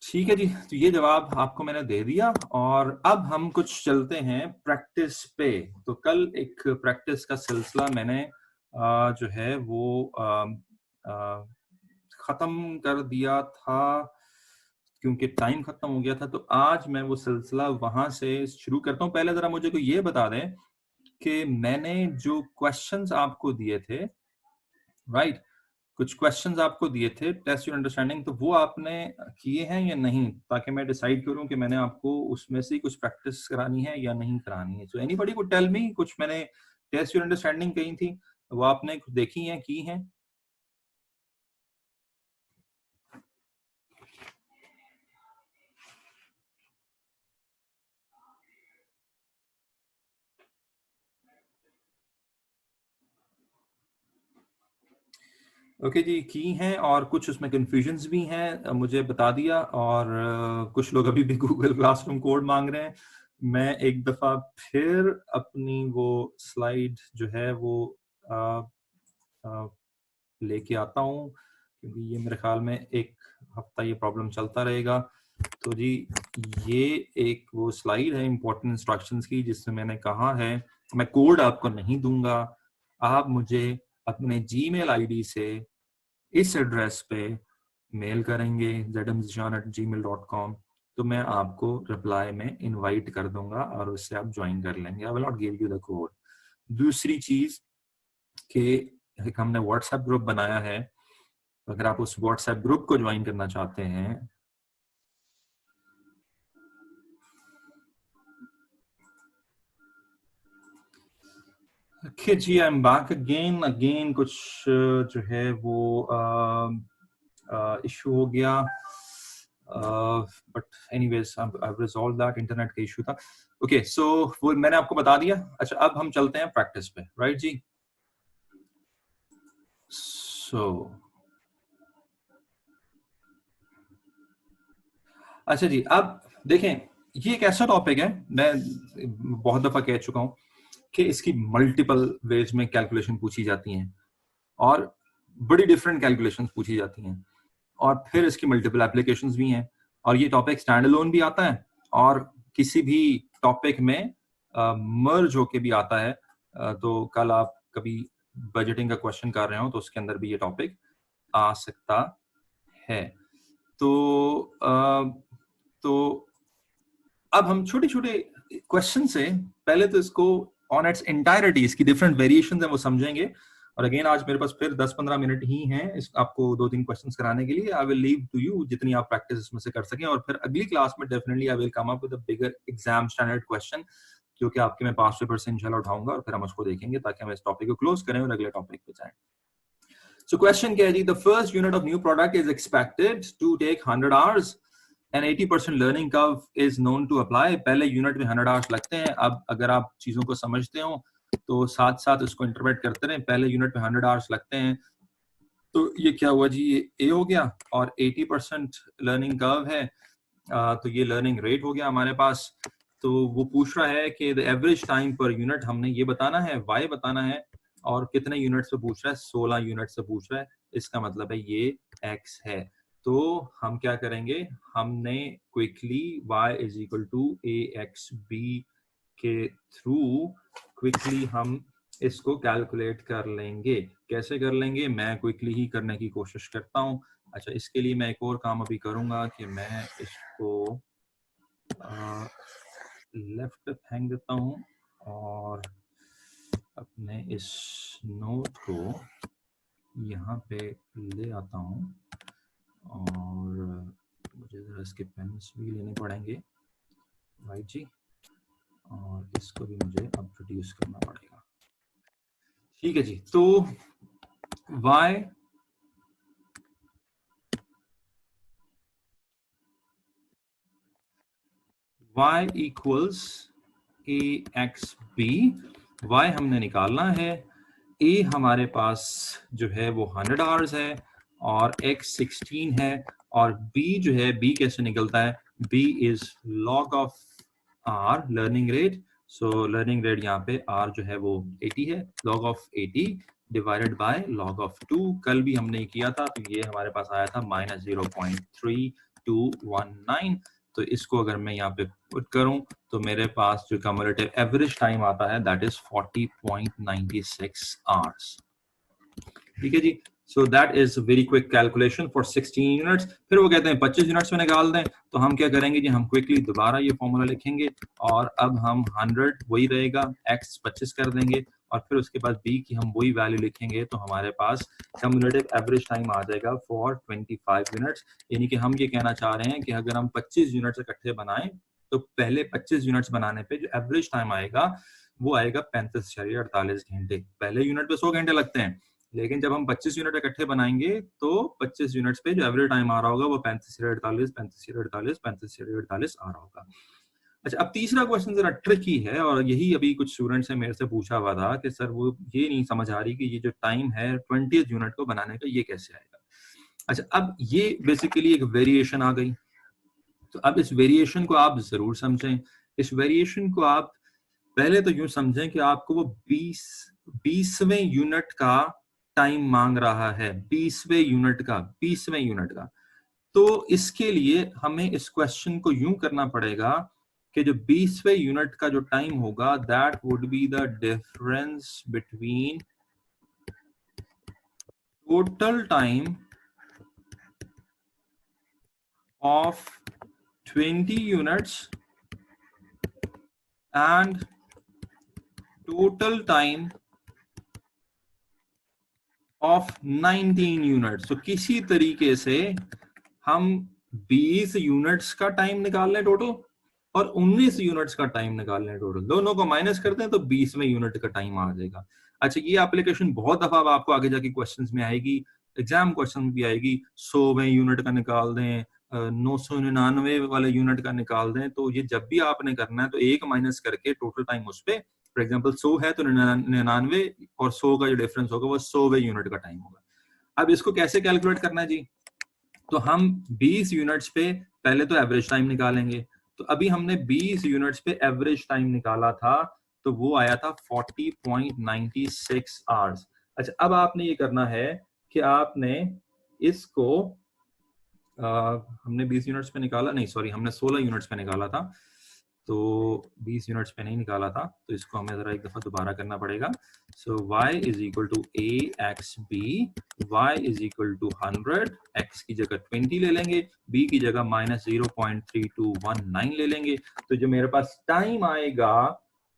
ठीक है जी, तो ये जवाब आपको मैंने दे दिया, और अब हम कुछ चलते हैं प्रैक्टिस पे। तो कल एक प्रैक्टिस का सिलसिला मैंने जो है वो खत्म कर दिया था, क्योंकि टाइम खत्म हो गया था। तो आज मैं वो सिलसिला वहां से शुरू करता हूँ। पहले जरा मुझे को ये बता दें कि मैंने जो क्वेश्चंस आपको दिए थे, राइट, कुछ क्वेश्चंस आपको दिए थे टेस्ट योर अंडरस्टैंडिंग, तो वो आपने किए हैं या नहीं, ताकि मैं डिसाइड करूं कि मैंने आपको उसमें से कुछ प्रैक्टिस करानी है या नहीं करानी है। सो एनीबॉडी को टेल मी, कुछ मैंने टेस्ट योर अंडरस्टैंडिंग कही थी, वो आपने कुछ देखी हैं, की हैं? ओके जी, की हैं, और कुछ उसमें कंफ्यूजन्स भी हैं, मुझे बता दिया। और कुछ लोग अभी भी गूगल क्लासरूम कोड मांग रहे हैं। मैं एक दफा फिर अपनी वो स्लाइड जो है वो लेके आता हूँ, क्योंकि ये मेरे ख्याल में एक हफ्ता ये प्रॉब्लम चलता रहेगा। तो जी, ये एक वो स्लाइड है इंपॉर्टेंट इंस्ट्रक्शंस की, जिसमें मैंने कहा है मैं कोड आपको नहीं दूंगा, आप मुझे अपने जीमेल आईडी से इस एड्रेस पे मेल करेंगे zmzishan@gmail.com, तो मैं आपको रिप्लाई में इनवाइट कर दूंगा और उससे आप ज्वाइन कर लेंगे। I will not give you the code. दूसरी चीज कि एक हमने व्हाट्सएप ग्रुप बनाया है, अगर आप उस व्हाट्सएप ग्रुप को ज्वाइन करना चाहते हैं, ओके जी, आई एम बैक अगेन कुछ जो है वो इशू हो गया, but anyways I resolve that, internet का इशू था। ओके, सो वो मैंने आपको बता दिया। अच्छा, अब हम चलते हैं प्रैक्टिस पे, राइट जी। सो अच्छा जी, अब देखें, ये एक ऐसा टॉपिक है, मैं बहुत दफा कह चुका हूं कि इसकी मल्टीपल वेज में कैलकुलेशन पूछी जाती हैं, और बड़ी डिफरेंट कैलकुलेशंस पूछी जाती हैं, और फिर इसकी मल्टीपल एप्लीकेशंस भी हैं। और ये टॉपिक स्टैंड अलोन भी आता है, और किसी भी टॉपिक में मर्ज होके भी आता है। तो कल आप कभी बजटिंग का क्वेश्चन कर रहे हो तो उसके अंदर भी ये टॉपिक आ सकता है। तो तो अब हम छोटे छोटे क्वेश्चन से पहले तो इसको ऑन इट्स एंटायरिटी, इसकी डिफरेंट वेरिएशंस हैं वो समझेंगे। और अगेन आज मेरे पास फिर 10-15 मिनट ही हैं इस आपको 2-3 क्वेश्चंस कराने के लिए। I will leave to you जितनी आप प्रैक्टिस इसमें से कर सकें, और फिर अगली क्लास में definitely I will come up with a bigger exam standard question, जो कि आपके मैं 5 पेपर से इंशाल्लाह उठाऊंगा, और फिर हम उसको देखेंगे ताकि हम इस टॉपिक को क्लोज करें और अगले टॉपिक पे जाएं। So question क्या है जी? The first unit of new product is expected to take 100 hours and 80% learning curve is known to apply. पहले यूनिट में 100 hours लगते हैं. अब अगर आप चीजों को समझते हो तो साथ साथ उसको इंटरप्रेट करते रहें. पहले यूनिट में 100 hours लगते हैं. तो ये क्या हुआ जी? ये ए हो गया और 80% लर्निंग कर्व है. तो ये लर्निंग रेट हो गया हमारे पास. तो वो पूछ रहा है कि the average time per unit हमने ये बताना है, वाई बताना है, और कितने यूनिट से पूछ रहा है? 16 यूनिट से पूछ रहा है. इसका मतलब है ये एक्स है. तो हम क्या करेंगे? हमने quickly y is equal to a x b के थ्रू क्विकली हम इसको कैलकुलेट कर लेंगे. कैसे कर लेंगे? मैं क्विकली ही करने की कोशिश करता हूं. अच्छा, इसके लिए मैं एक और काम अभी करूंगा कि मैं इसको लेफ्ट फेंक देता हूं और अपने इस नोट को यहाँ पे ले आता हूं. और मुझे जरा इसके पेन्स भी लेने पड़ेंगे, राइट जी. और इसको भी मुझे अब प्रोड्यूस करना पड़ेगा. ठीक है जी. तो y equals a x b. y हमने निकालना है. a हमारे पास जो है वो 100 आवर्स है और x 16 है. और b जो है, b कैसे निकलता है? b is log of r, learning rate. So learning rate यहाँ पे r जो है वो 80 है. log of 80 divided by log of 2. कल भी हमने किया था, तो ये हमारे पास आया था -0.3219. तो इसको अगर मैं यहाँ पे पुट करूं तो मेरे पास जो कम्युलेटिव एवरेज टाइम आता है दैट इज 40.96 आवर्स. ठीक है जी. So that is very quick calculation for 16 units. फिर वो कहते हैं 25 यूनिट्स में निकाल दें. तो हम क्या करेंगे जी? हम क्विकली दोबारा ये फॉर्मूला लिखेंगे और अब हम 100 वही रहेगा, x 25 कर देंगे और फिर उसके बाद b की हम वही वैल्यू लिखेंगे. तो हमारे पास कम्युलेटिव एवरेज टाइम आ जाएगा फॉर 25 यूनिट्स. यानी कि हम ये कहना चाह रहे हैं कि अगर हम 25 यूनिट्स इकट्ठे बनाएं तो पहले 25 यूनिट्स बनाने पे जो एवरेज टाइम आएगा वो आएगा 35.48 घंटे. पहले यूनिट पे 100 घंटे लगते हैं, लेकिन जब हम 25 यूनिट इकट्ठे बनाएंगे तो 25 यूनिट्स पे जो एवरेज टाइम आ रहा होगा वो 35.48 आ रहा होगा. अच्छा, अब तीसरा क्वेश्चन जरा ट्रिकी है और यही अभी कुछ स्टूडेंट्स ने मेरे से पूछा हुआ था कि सर वो ये नहीं समझ आ रही कि ये जो टाइम है 20 यूनिट को बनाने का ये कैसे आएगा. अच्छा, अब ये बेसिकली एक वेरिएशन आ गई. तो अब इस वेरिएशन को आप जरूर समझें. इस वेरिएशन को आप पहले तो यूं समझें कि आपको वो 20वें यूनिट का टाइम मांग रहा है. 20वें यूनिट का. तो इसके लिए हमें इस क्वेश्चन को यूं करना पड़ेगा कि जो 20वें यूनिट का जो टाइम होगा that would be the difference between total time of 20 units and total time of 19 units. तो किसी तरीके से हम 20 यूनिट्स का टाइम निकाल लें टोटल और 19 यूनिट्स का टाइम निकाल लें टोटल. दोनों को माइनस करते हैं तो 20वें यूनिट का टाइम आ जाएगा. अच्छा, ये एप्लीकेशन बहुत दफा आपको आगे जाके क्वेश्चंस में आएगी, एग्जाम क्वेश्चन में भी आएगी. 100वें यूनिट का निकाल दें, 999 वाले यूनिट का निकाल दें. तो ये जब भी आपने करना है तो एक माइनस करके टोटल टाइम उस पे, फॉर एग्जाम्पल 100 है तो 99 और 100 का जो डिफरेंस होगा वो 100वें यूनिट का टाइम होगा. अब इसको कैसे कैलकुलेट करना है जी? तो हम 20 यूनिट्स पे पहले तो एवरेज टाइम निकालेंगे. तो अभी हमने 20 यूनिट्स पे एवरेज टाइम निकाला था तो वो आया था 40.96 आवर्स. अच्छा, अब आपने ये करना है कि आपने इसको हमने 20 यूनिट्स पे निकाला, नहीं सॉरी, हमने 16 यूनिट्स पे निकाला था. तो 20 यूनिट्स पे नहीं निकाला था, तो इसको हमें जरा एक दफा दोबारा करना पड़ेगा. So y is equal to a x b. y is equal to 100. x की जगह 20 ले लेंगे, b की जगह -0.3219 ले लेंगे. तो जो मेरे पास टाइम आएगा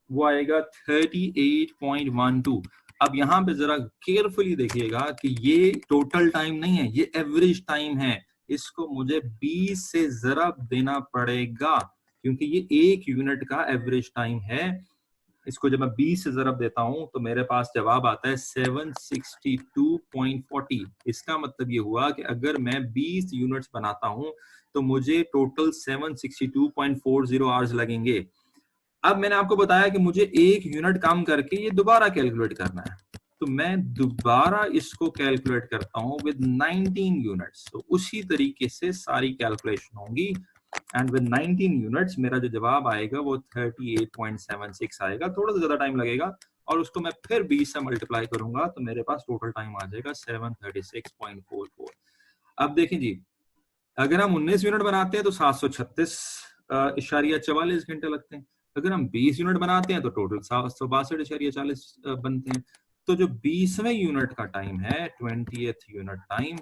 वो आएगा 38.12. अब यहाँ पे जरा केयरफुली देखिएगा कि ये टोटल टाइम नहीं है, ये एवरेज टाइम है. इसको मुझे 20 से जरा देना पड़ेगा क्योंकि ये एक यूनिट का एवरेज टाइम है. इसको जब मैं 20 से ज़रब देता हूं तो मेरे पास जवाब आता है 762.40। इसका मतलब ये हुआ कि अगर मैं 20 यूनिट्स बनाता हूं तो मुझे टोटल 762.40 आवर्स लगेंगे। अब मैंने आपको बताया कि मुझे एक यूनिट काम करके ये दोबारा कैलकुलेट करना है, तो मैं दोबारा इसको कैलकुलेट करता हूं विद 19 यूनिट्स। तो उसी तरीके से सारी कैलकुलेशन होंगी एंड विद 19 यूनिट्स मेरा जो जवाब आएगा वो 38.76 आएगा। थोड़ा सा ज्यादा टाइम लगेगा और उसको मैं फिर 20 से मल्टीप्लाई करूंगा तो मेरे पास टोटल टाइम आ जाएगा 736.44। अब देखें जी, अगर हम 19 यूनिट बनाते हैं तो 736.44 घंटे लगते हैं। अगर हम 20 यूनिट बनाते हैं तो टोटल 762.40 बनते हैं। तो जो 20वें यूनिट का टाइम है, 20th यूनिट टाइम,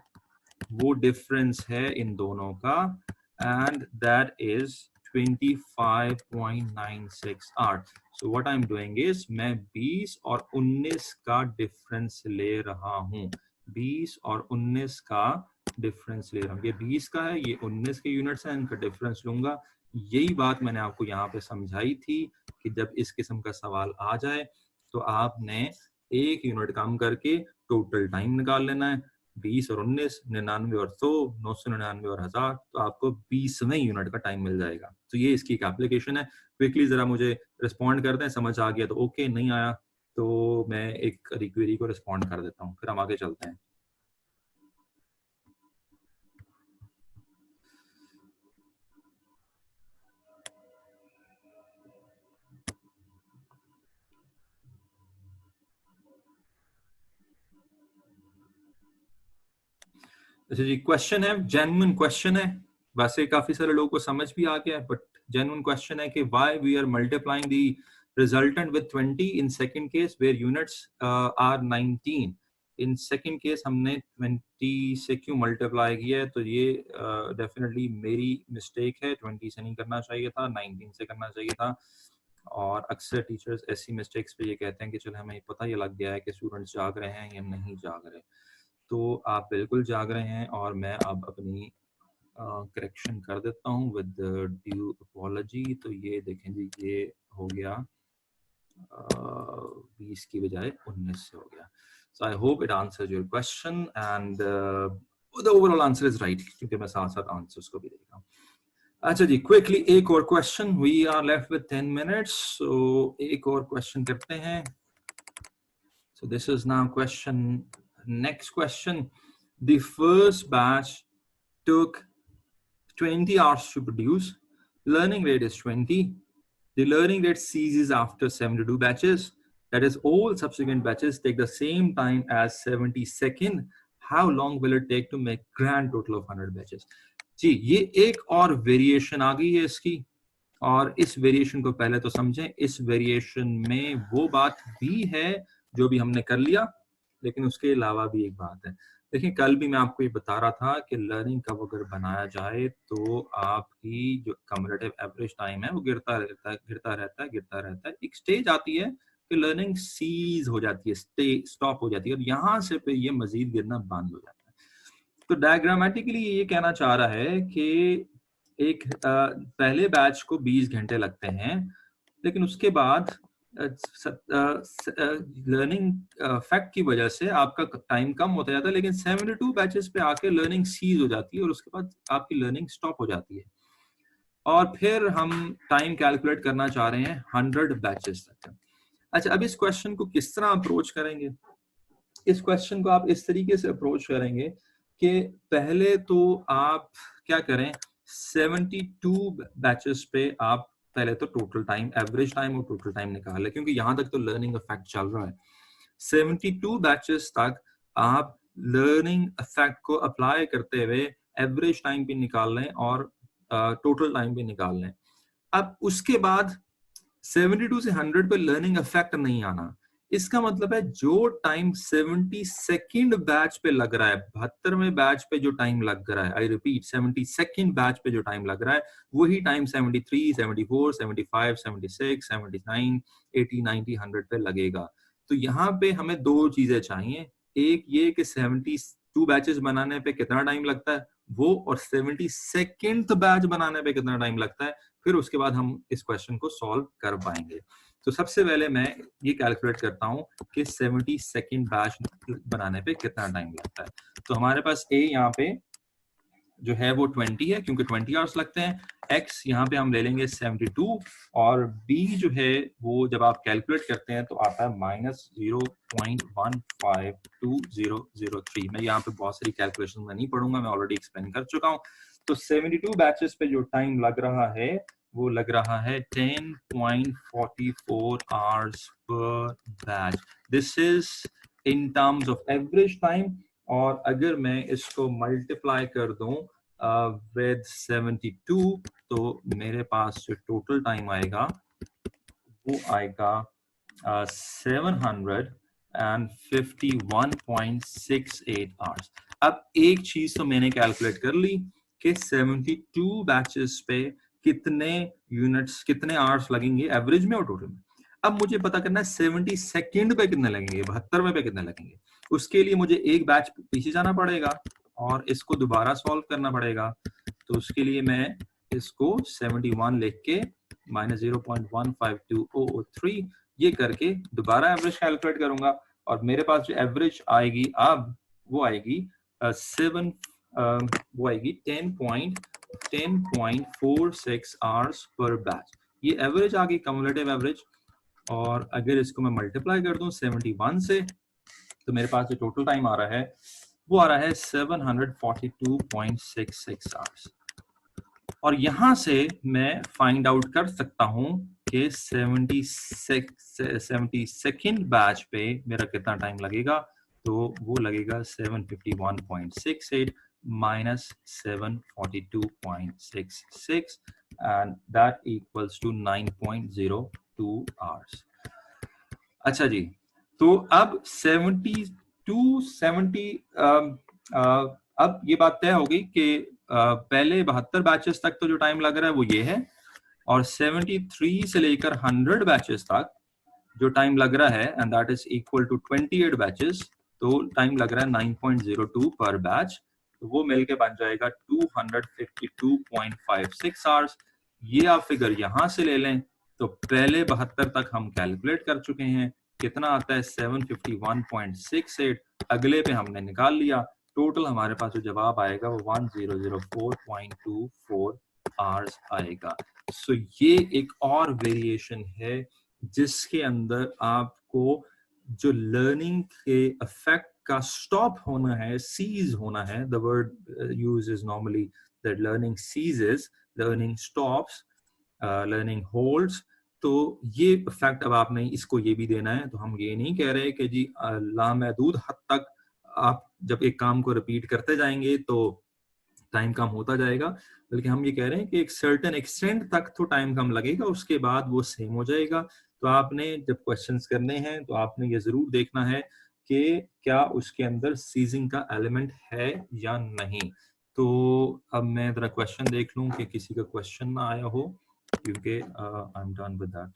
वो डिफरेंस है इन दोनों का and that is 25.96 hours. So what I am doing is मैं 20 और 19 का डिफरेंस ले रहा हूं। 20 और 19 का डिफरेंस ले रहा हूँ। ये 20 का है, ये 19 के यूनिट्स हैं, इनका डिफरेंस लूंगा। यही बात मैंने आपको यहाँ पे समझाई थी कि जब इस किस्म का सवाल आ जाए तो आपने एक यूनिट काम करके टोटल टाइम निकाल लेना है। 20 और 19, 99 और 100, 999 और 1000, तो आपको 20वें यूनिट का टाइम मिल जाएगा। तो ये इसकी एक एप्लीकेशन है। क्विकली जरा मुझे रिस्पॉन्ड कर दें, समझ आ गया तो ओके, नहीं आया तो मैं एक रिक्वेरी को रिस्पॉन्ड कर देता हूँ, फिर हम आगे चलते हैं। अच्छा जी, क्वेश्चन है, जेन्युइन क्वेश्चन है। वैसे काफी सारे लोगों को समझ भी आ गया है, बट जेन्युइन क्वेश्चन है कि why we are multiplying the resultant with 20 in second case where units are 19। In second case हमने 20 से क्यों मल्टीप्लाई किया है, तो ये डेफिनेटली मेरी मिस्टेक है। 20 से नहीं करना चाहिए था, 19 से करना चाहिए था। और अक्सर टीचर्स ऐसी मिस्टेक्स पे ये कहते हैं कि चलो हमें पता ये लग गया है कि स्टूडेंट्स जाग रहे हैं या नहीं जाग रहे। तो आप बिल्कुल जाग रहे हैं और मैं अब अपनी करेक्शन कर देता हूँ विद ड्यू अपॉलॉजी। तो ये देखें जी, ये हो गया 20 की बजाय 19 से हो गया। So I hope it answers your question and the overall answer is right, क्योंकि मैं साथ साथ आंसर्स को भी देख रहा हूँ। अच्छा जी, क्विकली एक और question, we are left with 10 minutes, so एक और क्वेश्चन करते हैं। So this is now question, next question. The first batch took 20 hours to produce. Learning rate is 20. The learning rate ceases after 72 batches. That is, all subsequent batches take the same time as 70 seconds. How long will it take to make grand total of 100 batches? जी, ये एक और variation आ गई है इसकी, और इस variation को पहले तो समझें। इस वेरिएशन में वो बात भी है जो भी हमने कर लिया, लेकिन उसके अलावा भी एक बात है। देखिए, कल भी मैं आपको ये बता रहा था कि लर्निंग कर्व अगर बनाया जाए तो आपकी जो कम्युलेटिव एवरेज टाइम है वो गिरता रहता है। एक स्टेज आती है कि लर्निंग सीज हो जाती है, स्टॉप हो जाती है, और यहाँ से फिर ये मजीद गिरना बंद हो जाता है। तो डायग्रामेटिकली ये कहना चाह रहा है कि एक पहले बैच को 20 घंटे लगते हैं, लेकिन उसके बाद लर्निंग फैक्ट की वजह से आपका टाइम कम होता जाता है, लेकिन 72 बैचेस पे आके लर्निंग सीज हो जाती है और उसके बाद आपकी लर्निंग स्टॉप हो जाती है। और फिर हम टाइम कैलकुलेट करना चाह रहे हैं 100 बैचेस तक। अच्छा, अब इस क्वेश्चन को किस तरह अप्रोच करेंगे? इस क्वेश्चन को आप इस तरीके से अप्रोच करेंगे कि पहले तो आप क्या करें, 72 बैचेस पे आप पहले तो टोटल टाइम, एवरेज टाइम और टोटल टाइम निकाल लें, क्योंकि यहां तक तो लर्निंग इफेक्ट चल रहा है। 72 बैचेस तक आप लर्निंग इफेक्ट को अप्लाई करते हुए एवरेज टाइम भी निकाल लें और टोटल टाइम भी निकाल लें। अब उसके बाद 72 से 100 पे लर्निंग इफेक्ट नहीं आना, इसका मतलब है जो टाइम 72nd बैच पे लग रहा है, 72वें बैच पे जो टाइम लग रहा है, आई रिपीट 72nd बैच पे जो टाइम लग रहा है, वही टाइम 73, 74, 75, 76, 79, 80, 90, 100 पे लगेगा। तो यहाँ पे हमें दो चीजें चाहिए, एक ये कि 72 बैचेस बनाने पे कितना टाइम लगता है वो, और 72nd बैच बनाने पे कितना टाइम लगता है, फिर उसके बाद हम इस क्वेश्चन को सॉल्व कर पाएंगे। तो सबसे पहले मैं ये कैलकुलेट करता हूँ कि 72nd बैच बनाने पे कितना टाइम लगता है। तो हमारे पास ए यहाँ पे जो है वो 20 है क्योंकि 20 आवर्स लगते हैं। x यहाँ पे हम ले लेंगे 72 और b जो है वो जब आप कैलकुलेट करते हैं तो आता है -0.152003। मैं यहाँ पे बहुत सारी कैलकुलेशन में नहीं पढ़ूंगा, मैं ऑलरेडी एक्सप्लेन कर चुका हूँ। तो 72 बैचेस पे जो टाइम लग रहा है वो लग रहा है 10.44 hours per batch. This is in terms of average time. और अगर मैं इसको मल्टीप्लाई कर दूं विद 72 तो मेरे पास जो टोटल टाइम आएगा वो आएगा 751.68 आवर्स। अब एक चीज तो मैंने कैलकुलेट कर ली कि 72 बैचेस पे कितने यूनिट्स कितने आवर्स लगेंगे एवरेज में और टोटल में। अब मुझे पता करना है 72nd पे कितने लगेंगे, 72वें पे कितने लगेंगे। उसके लिए मुझे एक बैच पीछे जाना पड़ेगा और इसको दोबारा सॉल्व करना पड़ेगा। तो उसके लिए मैं इसको 71 लिख के -0.152003 ये करके दोबारा एवरेज कैलकुलेट करूंगा और मेरे पास जो एवरेज आएगी अब वो आएगी 10.46 आवर्स पर बैच। ये एवरेज आ गई, कम्युलेटिव एवरेज। और अगर इसको मैं मल्टीप्लाई कर दूं 71 से तो मेरे पास जो टोटल टाइम आ रहा है वो आ रहा है 742.66 आवर्स। और यहां से मैं फाइंड आउट कर सकता हूं कि 72nd बैच पे मेरा कितना टाइम लगेगा। तो वो लगेगा 751.68 minus 742.66 and that equals to 9.02 hours। अच्छा जी, तो अब 70 अब ये बात तय हो गई कि पहले 72 बैचेस तक तो जो टाइम लग रहा है वो ये है और 73 से लेकर 100 बैचेस तक जो टाइम लग रहा है and that is equal to 28 batches, तो टाइम लग रहा है 9.02 पर बैच। तो वो मिलके बन जाएगा 252.56 आवर्स। ये आप फिगर यहां से ले लें तो पहले 72 तक हम कैलकुलेट कर चुके हैं, कितना आता है 751.68। अगले पे हमने निकाल लिया, टोटल हमारे पास जो जवाब आएगा वो 1004.24 आवर्स आएगा। सो ये एक और वेरिएशन है जिसके अंदर आपको जो लर्निंग के इफेक्ट का स्टॉप होना है, सीज होना है। The word use is normally that learning ceases, learning stops, learning holds. तो ये इफेक्ट अब आपने इसको ये भी देना है। तो हम ये नहीं कह रहे कि जी लामहदूद हद तक आप जब एक काम को रिपीट करते जाएंगे तो टाइम कम होता जाएगा, बल्कि हम ये कह रहे हैं कि एक सर्टेन एक्सटेंट तक तो टाइम कम लगेगा, उसके बाद वो सेम हो जाएगा। तो आपने जब क्वेश्चंस करने हैं तो आपने ये जरूर देखना है कि क्या उसके अंदर सीजिंग का एलिमेंट है या नहीं। तो अब मैं जरा क्वेश्चन देख लूं कि किसी का क्वेश्चन ना आया हो, क्योंकि I am done with that.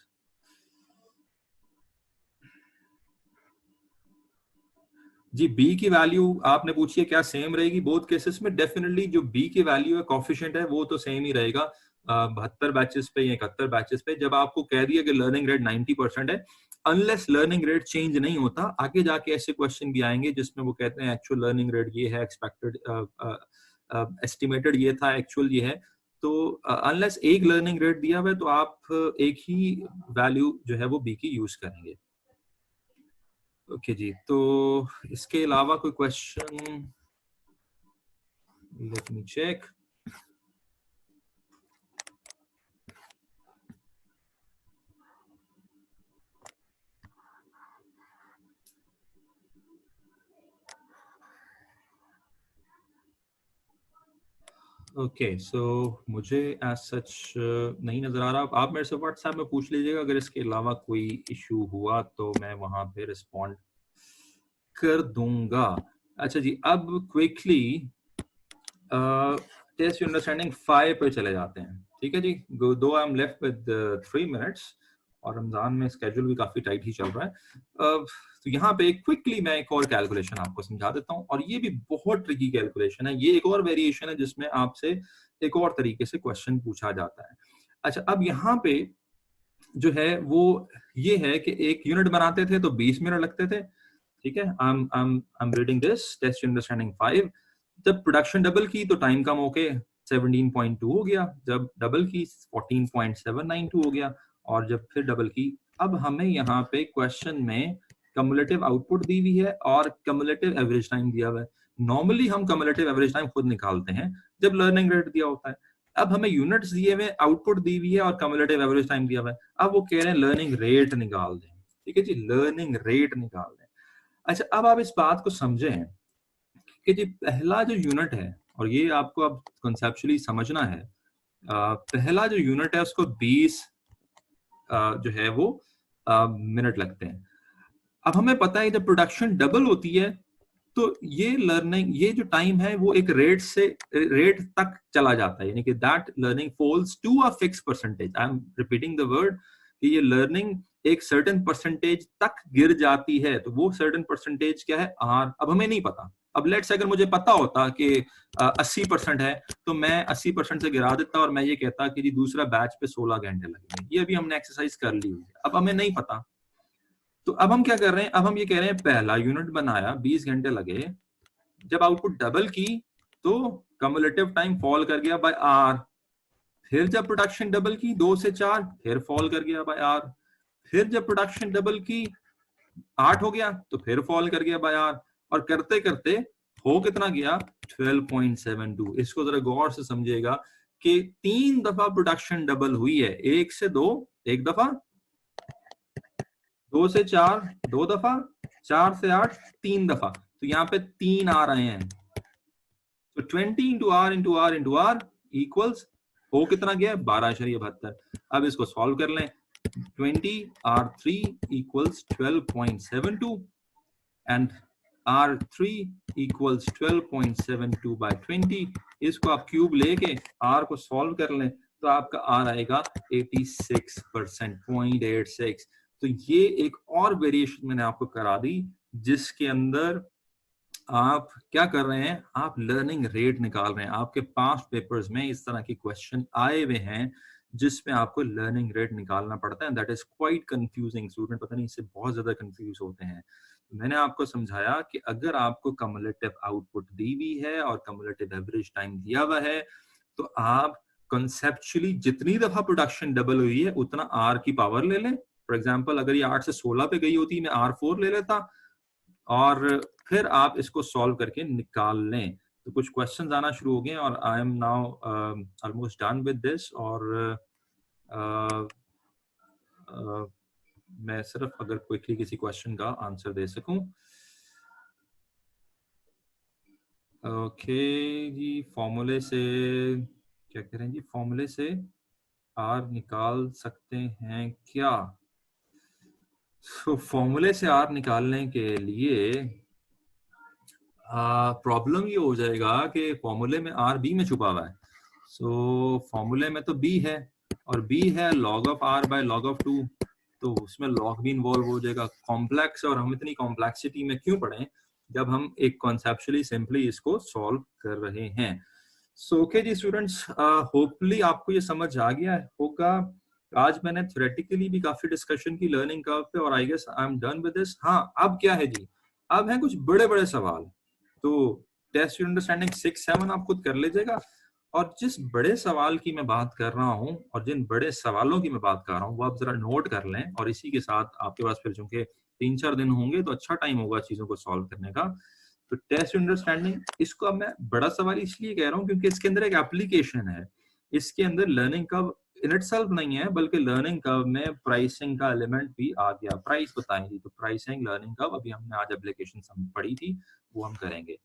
जी, बी की वैल्यू आपने पूछी है क्या सेम रहेगी बोथ केसेस में। डेफिनेटली जो बी की वैल्यू है, कोफिशिएंट है, वो तो सेम ही रहेगा 72 बैचेस पे या 71 बैचेस पे। जब आपको कह दिया कि लर्निंग रेट 90% है, अनलेस लर्निंग रेट चेंज नहीं होता, आगे जाके ऐसे क्वेश्चन भी आएंगे जिसमें वो कहते हैं एक्चुअल लर्निंग रेट ये है, एक्सपेक्टेड एस्टिमेटेड ये था, एक्चुअल ये है। तो अनलेस एक लर्निंग रेट दिया हुआ है तो आप एक ही वैल्यू जो है वो बी की यूज करेंगे। ओके जी, तो इसके अलावा कोई question? Let me check. Okay, so मुझे एज सच नहीं नजर आ रहा। आप मेरे से व्हाट्सएप में पूछ लीजिएगा, अगर इसके अलावा कोई इशू हुआ तो मैं वहां पे रिस्पॉन्ड कर दूंगा। अच्छा जी, अब क्विकली टेस्ट अंडरस्टैंडिंग 5 पे चले जाते हैं। ठीक है जी, दो I am left with 3 minutes और रमजान में स्केड्यूल भी काफी टाइट ही चल रहा है। तो यहाँ पे क्विकली मैं एक और कैलकुलेशन आपको समझा देता हूँ, और ये भी बहुत ट्रिकी कैलकुलेशन है। ये एक और वेरिएशन है जिसमें आपसे एक और तरीके से क्वेश्चन पूछा जाता है। अच्छा, अब यहाँ पे जो है वो ये है कि एक यूनिट बनाते थे तो 20 मिनट लगते थे, ठीक है। I'm reading this test understanding 5। जब प्रोडक्शन डबल की तो टाइम कम होके 17.2 हो गया, जब डबल की 14.792 हो गया, और जब फिर डबल की, अब हमें यहाँ पे क्वेश्चन में कम्युलेटिव आउटपुट दी हुई है और कम्युलेटिव एवरेज टाइम दिया हुआ है। नॉर्मली हम कम्युलेटिव एवरेज टाइम खुद निकालते हैं जब लर्निंग रेट दिया होता है। अब हमें यूनिट्स दिए हुए, आउटपुट दी हुई है और कम्युलेटिव एवरेज टाइम दिया हुआ है। अब वो कह रहे हैं लर्निंग रेट निकाल दें, ठीक है जी, लर्निंग रेट निकाल दें। अच्छा, अब आप इस बात को समझें कि जी पहला जो यूनिट है, और ये आपको अब कॉन्सेप्चुअली समझना है, पहला जो यूनिट है उसको 20 जो है वो मिनट लगते हैं। अब हमें पता है जब प्रोडक्शन डबल होती है तो ये लर्निंग, ये जो टाइम है वो एक रेट तक चला जाता है, यानी कि that learning falls to a fix percentage. I am repeating the word कि ये लर्निंग एक सर्टेन परसेंटेज तक गिर जाती है। तो वो सर्टेन परसेंटेज क्या है, आर। अब हमें नहीं पता। अब लेट्स अगर मुझे पता होता कि 80% है तो मैं 80% से गिरा देता और मैं ये कहता कि जी दूसरा बैच पे 16 घंटे लगेंगे। ये अभी हमने एक्सरसाइज कर ली हुई है, अब हमें नहीं पता। तो अब हम क्या कर रहे हैं, अब हम ये कह रहे हैं पहला यूनिट बनाया 20 घंटे लगे, जब आउटपुट डबल की तो कम्युलेटिव टाइम फॉल कर गया बाय आर। फिर जब प्रोडक्शन डबल की 2 से 4 फिर फॉल कर गया बाय आर। फिर जब प्रोडक्शन डबल की 8 हो गया तो फिर फॉल कर गया बाय आर। और करते करते हो कितना गया, 12.72। इसको जरा गौर से समझिएगा कि 3 दफा प्रोडक्शन डबल हुई है, 1 से 2 1 दफा, 2 से 4 2 दफा, 4 से 8 3 दफा। तो यहाँ पे 3 आ रहे हैं। तो 20 into r into r into r equals हो कितना गया, 12.72। अब इसको सॉल्व कर लें। 20 R3 equals 12.72 and R3 equals 12.72 by 20। इसको आप क्यूब लेके R को सॉल्व कर लें तो आपका R आएगा 86%, 0.86। तो ये एक और वेरिएशन मैंने आपको करा दी जिसके अंदर आप क्या कर रहे हैं, आप लर्निंग रेट निकाल रहे हैं। आपके पास्ट पेपर्स में इस तरह के क्वेश्चन आए हुए हैं जिसमें आपको लर्निंग रेट निकालना पड़ता है। That is quite confusing. Student पता नहीं इससे बहुत ज्यादा कंफ्यूज होते हैं। मैंने आपको समझाया कि अगर आपको कम्युलेटिव आउटपुट दी हुई है और कम्युलेटिव एवरेज टाइम दिया हुआ है तो आप कंसेप्चुअली जितनी दफा प्रोडक्शन डबल हुई है उतना आर की पावर ले लें। फॉर एग्जाम्पल अगर ये 8 से 16 पे गई होती मैं R4 ले लेता और फिर आप इसको सॉल्व करके निकाल लें। तो कुछ क्वेश्चंस आना शुरू हो गए और I am now almost done with this. और मैं सिर्फ अगर क्विकली किसी क्वेश्चन का आंसर दे सकूं। ओके जी, फॉर्मूले से क्या कह रहे हैं जी, फॉर्मूले से आर निकाल सकते हैं क्या? तो फॉर्मूले से आर निकालने के लिए प्रॉब्लम ये हो जाएगा कि फॉर्मूले में आर बी में छुपा हुआ है। सो फॉर्मूले में तो बी है और बी है log of r by log of 2, तो उसमें log भी इन्वॉल्व हो जाएगा। कॉम्प्लेक्स, और हम इतनी कॉम्प्लेक्सिटी में क्यों पढ़ें जब हम एक कॉन्सेप्चुअली सिंपली इसको सॉल्व कर रहे हैं। सो ओके जी स्टूडेंट्स, होपफुली आपको ये समझ आ गया होगा। आज मैंने थ्योरेटिकली भी काफी डिस्कशन की लर्निंग कर्व पे और I guess I am done with this. हाँ, अब क्या है जी, अब है कुछ बड़े बड़े सवाल। तो टेस्ट अंडरस्टैंडिंग 6-7 आप खुद कर लीजिएगा। और जिस बड़े सवाल की मैं बात कर रहा हूँ और जिन बड़े सवालों की मैं बात कर रहा हूँ वो आप जरा नोट कर लें। और इसी के साथ आपके पास फिर चूंकि 3-4 दिन होंगे तो अच्छा टाइम होगा चीजों को सॉल्व करने का। तो टेस्ट अंडरस्टैंडिंग, इसको अब मैं बड़ा सवाल इसलिए कह रहा हूँ क्योंकि इसके अंदर एक एप्लीकेशन है। इसके अंदर लर्निंग कर्व इन इटसेल्फ नहीं है बल्कि लर्निंग कर्व में प्राइसिंग का एलिमेंट भी आ गया। प्राइस बताएंगे तो प्राइसिंग लर्निंग कर्व अभी हमने आज एप्लीकेशन पढ़ी थी वो हम करेंगे।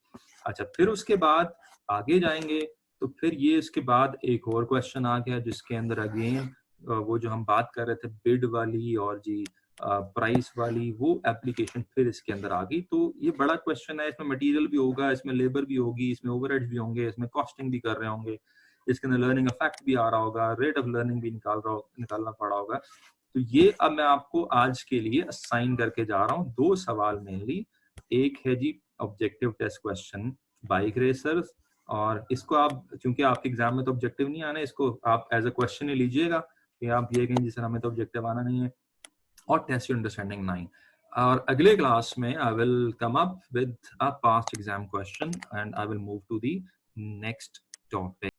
अच्छा, फिर उसके बाद आगे जाएंगे तो फिर ये इसके बाद एक और क्वेश्चन आ गया जिसके अंदर अगेन वो जो हम बात कर रहे थे बिड वाली और जी प्राइस वाली, वो एप्लीकेशन फिर इसके अंदर आ गई। तो ये बड़ा क्वेश्चन है, इसमें मटेरियल भी होगा, इसमें लेबर भी होगी, इसमें ओवरहेड्स भी होंगे, इसमें कॉस्टिंग भी कर रहे होंगे, इसके अंदर लर्निंग इफेक्ट भी आ रहा होगा, रेट ऑफ लर्निंग भी निकालना पड़ा होगा। तो ये अब मैं आपको आज के लिए असाइन करके जा रहा हूँ 2 सवाल मेनली। एक है जी objective test question bike racers, और इसको आप चूंकि आपके एग्जाम में तो ऑब्जेक्टिव नहीं आना है, इसको आप एज अ क्वेश्चन ही लीजिएगा कि आप ये कहें जिससे हमें तो ऑब्जेक्टिव आना नहीं है, और टेस्ट योर अंडरस्टैंडिंग 9। और अगले क्लास में I will come up with a past exam question and I will move to the next topic.